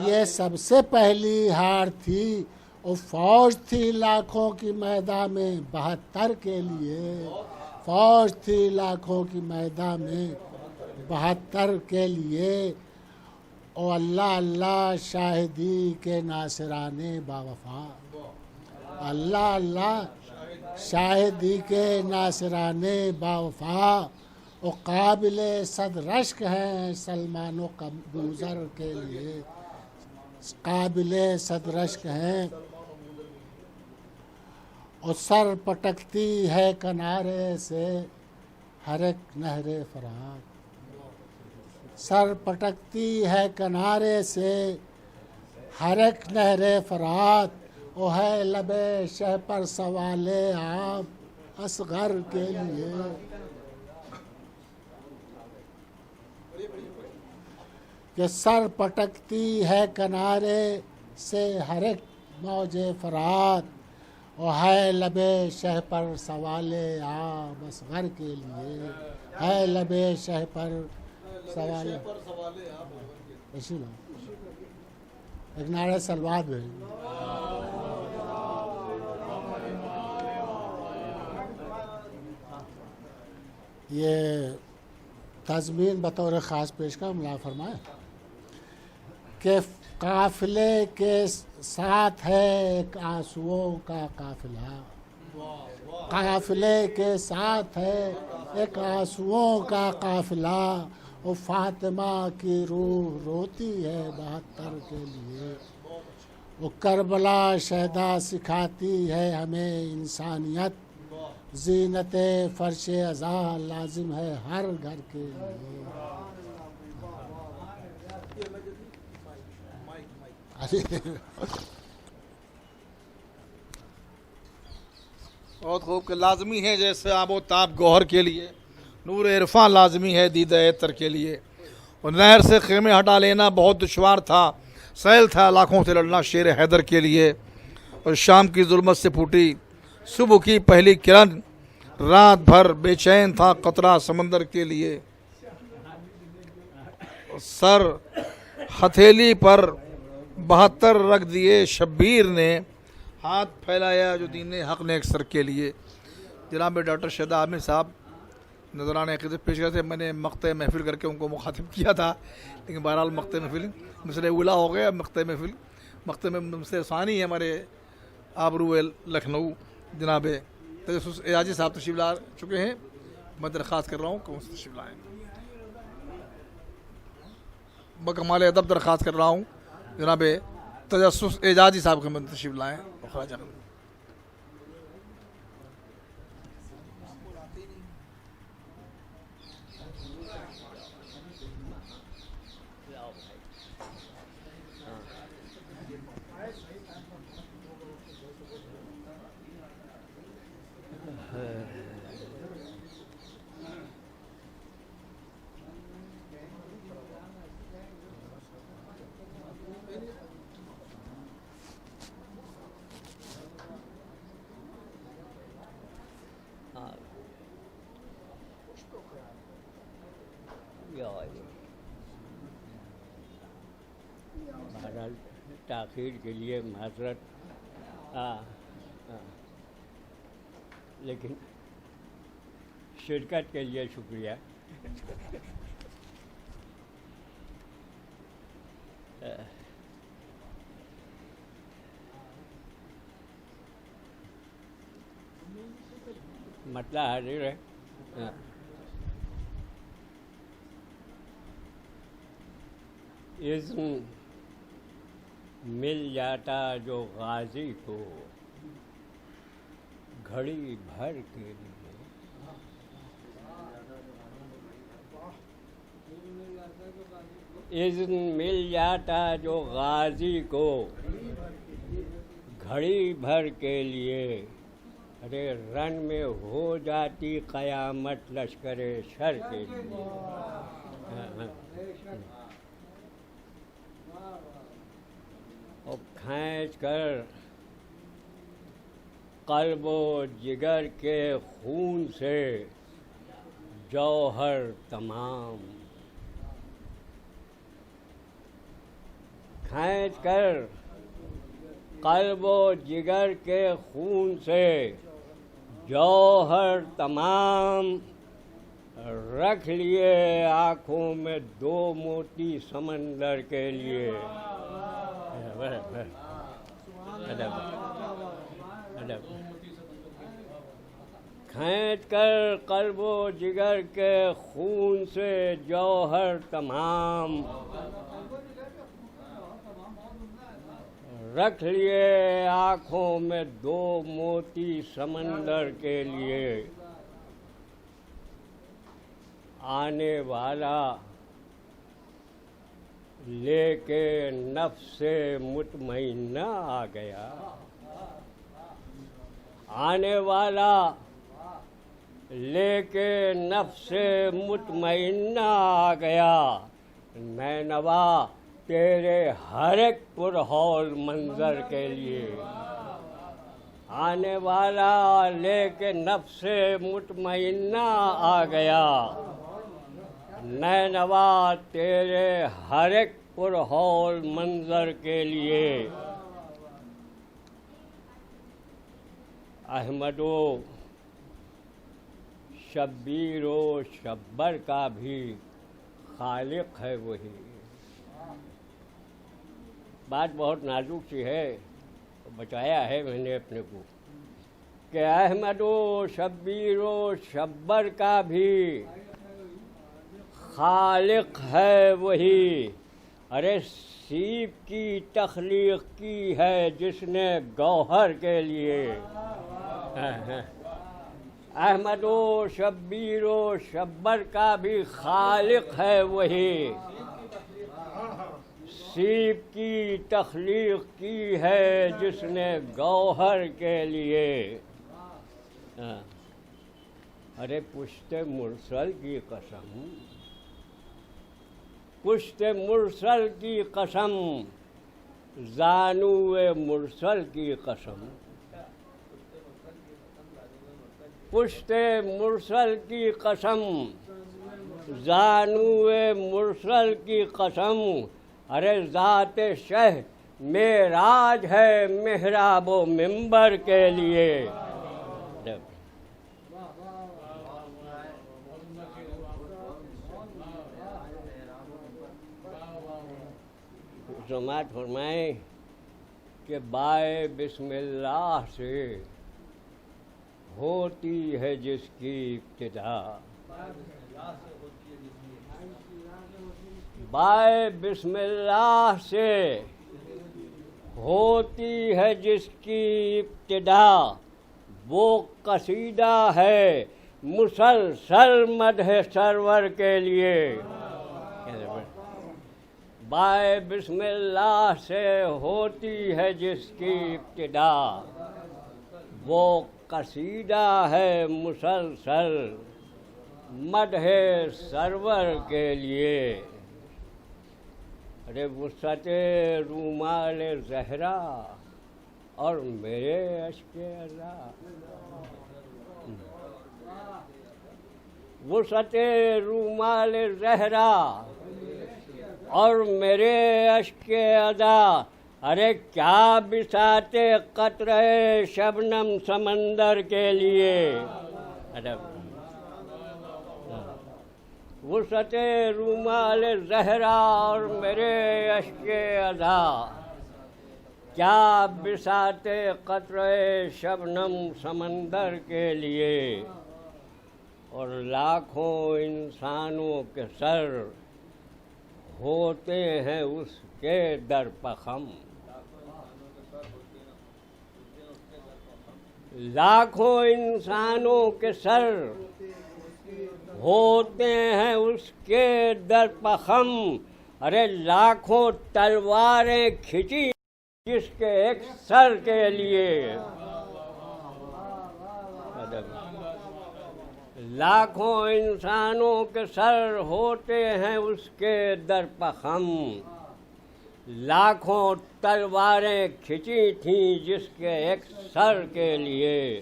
یہ سب سے پہلی ہار تھی، اور فوج تھی لاکھوں کی میدان میں 72 کے لیے، فوج تھی لاکھوں کی میدان میں 72 کے لیے، اور اللہ اللہ شاہدی کے ناصرانے باوفا، اللہ اللہ شاہدی کے ناصرانے باوفا، اور قابل صد رشک ہیں سلمان و ابوذر کے لیے، قابل صد رشک ہیں، اور سر پٹکتی ہے کنارے سے ہر ایک نہر فرات، سر پٹکتی ہے کنارے سے ہر ایک نہر فرات، وہ ہے لبے شہ پر سوال آپ اصغر کے لیے، کہ سر پٹکتی ہے کنارے سے ہر ایک موج فرات، وہ ہے لبے شہ پر سوال آپ اصغر کے لیے، ہے لبے شہ پر سوال اسی بات ایک نعرہ سلوات بھیج۔ یہ تضمین بطور خاص پیش کا ملا فرمائے کہ قافلے کے ساتھ ہے ایک آنسوؤں کا قافلہ، قافلے کے ساتھ ہے ایک آنسوؤں کا قافلہ، وہ فاطمہ کی روح روتی ہے 72 کے لیے، وہ کربلا شہدا سکھاتی ہے ہمیں انسانیت، زینت فرش ازاں لازم ہے ہر گھر کے لیے۔ بہت خوب کہ لازمی ہے جیسے آب و تاب گوہر کے لیے، نور عرفاں لازمی ہے دید عطر کے لیے، اور نہر سے خیمے ہٹا لینا بہت دشوار تھا، سیل تھا لاکھوں سے لڑنا شیر حیدر کے لیے، اور شام کی ظلمت سے پھوٹی صبح کی پہلی کرن، رات بھر بے چین تھا قطرہ سمندر کے لیے، سر ہتھیلی پر 72 رکھ دیے شبیر نے، ہاتھ پھیلایا جو دین حق نے ایک سر کے لیے۔ جناب ڈاکٹر شہدا عامر صاحب نذرانہ عقیدت پیش کرتے، میں نے مقطع محفل کر کے ان کو مخاطب کیا تھا، لیکن بہرحال مقطع محفل مثل اولا ہو گیا، مقطع محفل مقطع میں مثل ثانی ہے ہمارے آبرو لکھنؤ جناب تجسس اعجازی صاحب تشریف لا چکے ہیں، میں درخواست کر رہا ہوں کہ وہ تشریف لائیں، بکمال ادب درخواست کر رہا ہوں جناب تجسس اعجازی صاحب کے میں تشریف لائیں۔ بہرحال تاخیر کے لیے معذرت، لیکن شرکت کے لیے شکریہ۔ مسئلہ حاضر ہے۔ اذن مل جاتا جو غازی کو گھڑی بھر کے لیے، اذن مل جاتا جو غازی کو گھڑی بھر کے لیے، ارے رن میں ہو جاتی قیامت لشکر شر کے لیے۔ اور کھینچ کر قلب و جگر کے خون سے جوہر تمام، کھینچ کر قلب و جگر کے خون سے جوہر تمام، رکھ لیے آنکھوں میں دو موتی سمندر کے لیے۔ کھینچ کر قلب و جگر کے خون سے جوہر تمام، رکھ لیے آنکھوں میں دو موتی سمندر کے لیے۔ آنے والا لے کے نفس مطمئنہ آ گیا، آنے والا لے کے نفس مطمئنہ آ گیا، نینوا تیرے ہر ایک پرہول منظر کے لیے۔ آنے والا لے کے نفس مطمئنہ آ گیا، نینوا تیرے ہر ایک پرہول منظر کے لیے۔ احمد و شبیر و شبر کا بھی خالق ہے وہی۔ بات بہت نازک سی ہے، بتایا ہے میں نے اپنے کو کہ احمد و شبیر و شبر کا بھی خالق ہے وہی۔ ارے سیب کی تخلیق کی ہے جس نے گوہر کے لیے۔ احمد و شبیر و شبر کا بھی خالق ہے وہی، سیب کی تخلیق کی ہے جس نے گوہر کے لیے۔ ارے پشت مرسل کی قسم، پشت مرسل کی قسم، زانو مرسل کی قسم، پشت مرسل کی قسم، زانو مرسل کی قسم، ارے ذات شہ معراج ہے محراب و منبر کے لیے۔ سماعت فرمائیں کہ بائے بسم اللہ سے ہوتی ہے جس کی ابتدا، بائے بسم اللہ سے ہوتی ہے جس کی ابتدا، وہ قصیدہ ہے مسلسل مدح سرور کے لیے۔ بائے بسم اللہ سے ہوتی ہے جس کی ابتدا، وہ قصیدہ ہے مسلسل مدح سرور کے لیے۔ ارے وسعت رومال زہرا اور میرے اشک ازا، وسعت رومال زہرا اور میرے اشک ادا، ارے کیا بساط قطرہ شبنم سمندر کے لیے. وسعت رومال زہرا اور میرے اشک ادا، کیا بساط قطرہ شبنم سمندر کے لیے. اور لاکھوں انسانوں کے سر ہوتے ہیں اس کے در پخم. لاکھوں انسانوں کے سر ہوتے ہیں اس کے در پخم. ارے لاکھوں تلواریں کھینچی جس کے ایک سر کے لیے. لاکھوں انسانوں کے سر ہوتے ہیں اس کے در پخم. لاکھوں تلواریں کھینچی تھیں جس کے ایک سر کے لیے.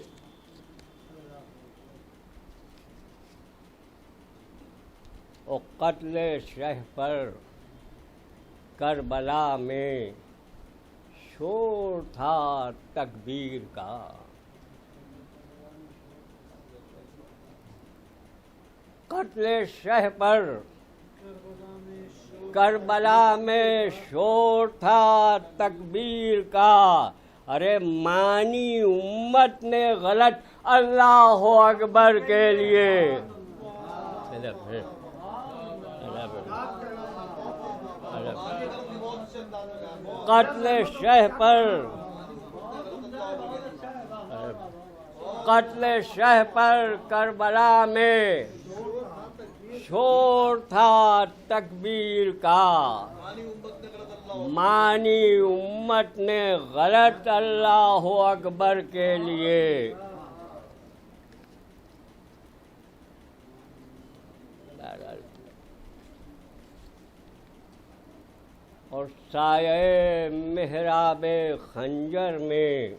اور قتل شہ پر کربلا میں شور تھا تکبیر کا. قتل شہ پر کربلا میں شور تھا تکبیر کا. ارے مانی امت نے غلط اللہ اکبر کے لیے. قتل شہ پر کربلا میں شور تھا تکبیر کا. مانی امت نے غلط اللہ اکبر کے لیے. اور سایہ محراب خنجر میں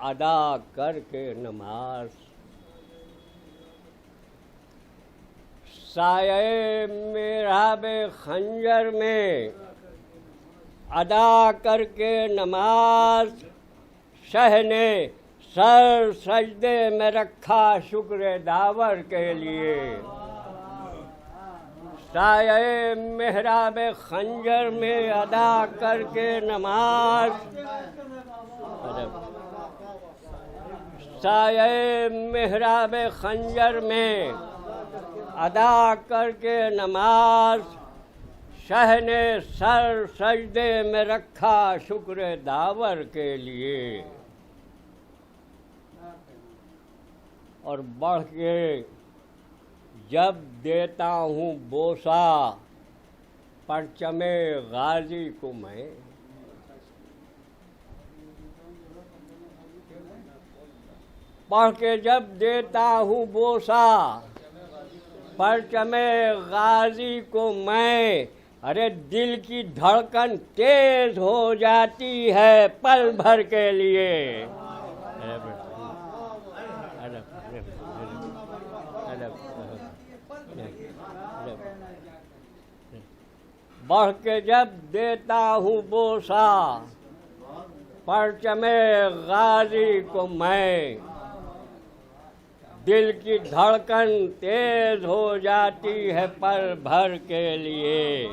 ادا کر کے نماز. سایہ محراب خنجر میں ادا کر کے نماز، شہ نے سر سجدے میں رکھا شکر داور کے لیے. سایہ محراب خنجر میں ادا کر کے نماز، سایہ محراب خنجر میں ادا کر کے نماز، شہ نے سر سجدے میں رکھا شکر داور کے لیے. اور بڑھ کے جب دیتا ہوں بوسہ پرچم غازی کو میں، پڑھ کے جب دیتا ہوں بوسہ پرچم غازی کو میں، ارے دل کی دھڑکن تیز ہو جاتی ہے پل بھر کے لیے. بڑھ کے جب دیتا ہوں بوسہ پرچم غازی کو میں، دل کی دھڑکن تیز ہو جاتی ہے پل بھر کے لیے.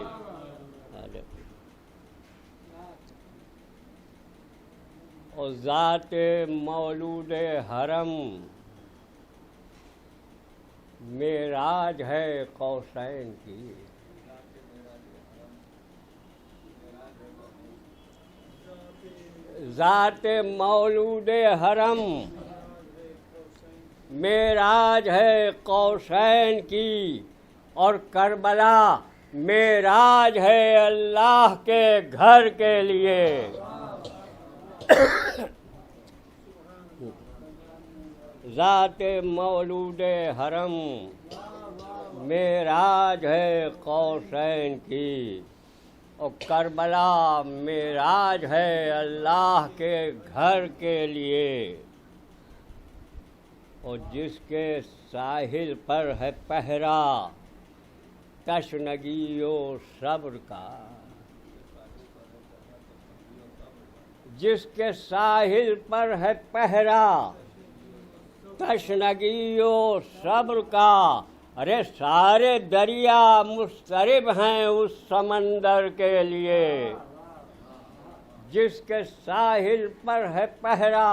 اور ذات مولود حرم معراج ہے قوسین کی. ذات مولود حرم معراج ہے قوسین کی. اور کربلا معراج ہے اللہ کے گھر کے لیے. ذات مولود حرم معراج ہے قوسین کی. اور کربلا معراج ہے اللہ کے گھر کے لیے. اور جس کے ساحل پر ہے پہرا تشنگی و صبر کا، جس کے ساحل پر ہے پہرا تشنگی و صبر کا، ارے سارے دریا مضطرب ہیں اس سمندر کے لیے، جس کے ساحل پر ہے پہرا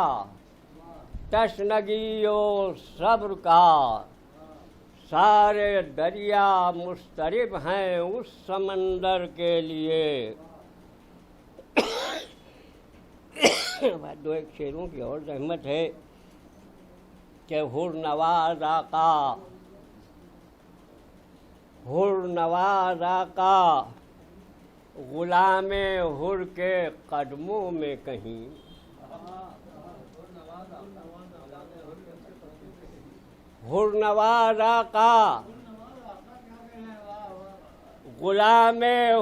تشنگی و صبر کا، سارے دریا مضطرب ہیں اس سمندر کے لیے۔ دو ایک شعروں کی اور زحمت ہے کہ ہر نواز آقا غلام ہر کے قدموں میں کہیں، ہر نواز آقا غلام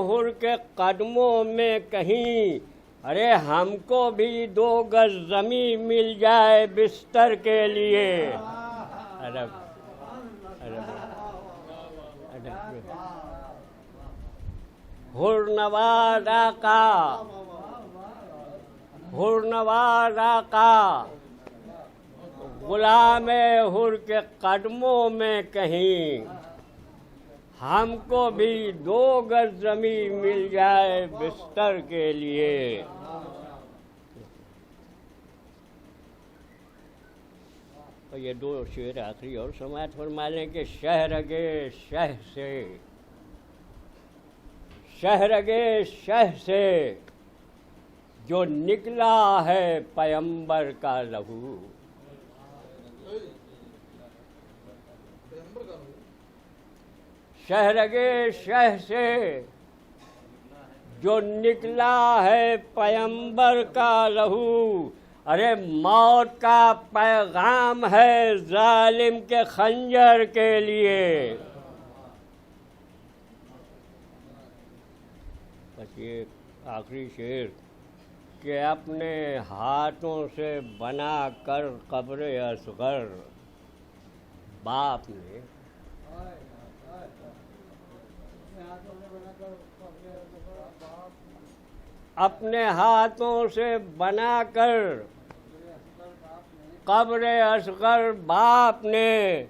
ہر کے قدموں میں کہیں، ارے ہم کو بھی 2 گز زمین مل جائے بستر کے لیے۔ ہر نواز آقا غلام ہر کے قدموں میں کہیں، ہم کو بھی 2 گز زمین مل جائے بستر کے لیے۔ اور یہ 2 شعر آخری اور سماعت فرما لیں کہ شہرگے شہ سے جو نکلا ہے پیمبر کا لہو، شہرگے شہ سے جو نکلا ہے پیمبر کا لہو، ارے موت کا پیغام ہے ظالم کے خنجر کے لیے۔ بس یہ آخری شعر کہ اپنے ہاتھوں سے بنا کر قبر اصغر باپ نے، اپنے ہاتھوں سے بنا کر قبر اصغر باپ نے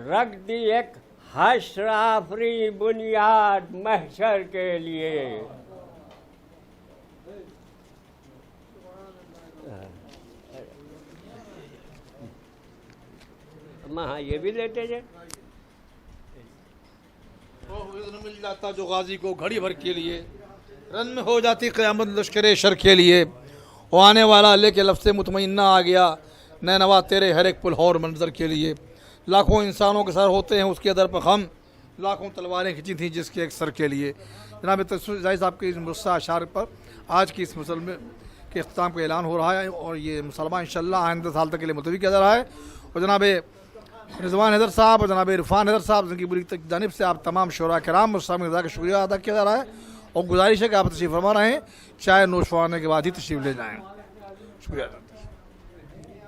رکھ دی ایک حشر آفری بنیاد محشر کے لیے۔ ہاں یہ بھی لیتے جائیں۔ مل جاتا جو غازی کو گھڑی بھر کے لیے، رن میں ہو جاتی قیامت لشکر شر کے لیے، وہ آنے والا لے کے لفظ مطمئنہ آ گیا نینوا تیرے ہر ایک پلہور منظر کے لیے۔ لاکھوں انسانوں کے سر ہوتے ہیں اس کے در پر خم، لاکھوں تلواریں کھینچی تھیں جس کے ایک سر کے لیے۔ جناب زاہد صاحب کے اس مصرع اشعار پر آج کی اس مسلم کے اختتام کا اعلان ہو رہا ہے، اور یہ مسلمہ انشاءاللہ آئندہ سال تک کے لیے ملتوی کیا جا رہا ہے۔ اور جناب رضوان حیدر صاحب اور جناب عرفان حیدر صاحب جن کی بری جانب سے آپ تمام شعراء کرام اور سامعین کا شکریہ ادا کیا جا رہا ہے، اور گزارش ہے کہ آپ تشریف فرما رہے ہیں، چائے نوش فرمانے کے بعد ہی تشریف لے جائیں۔ شکریہ۔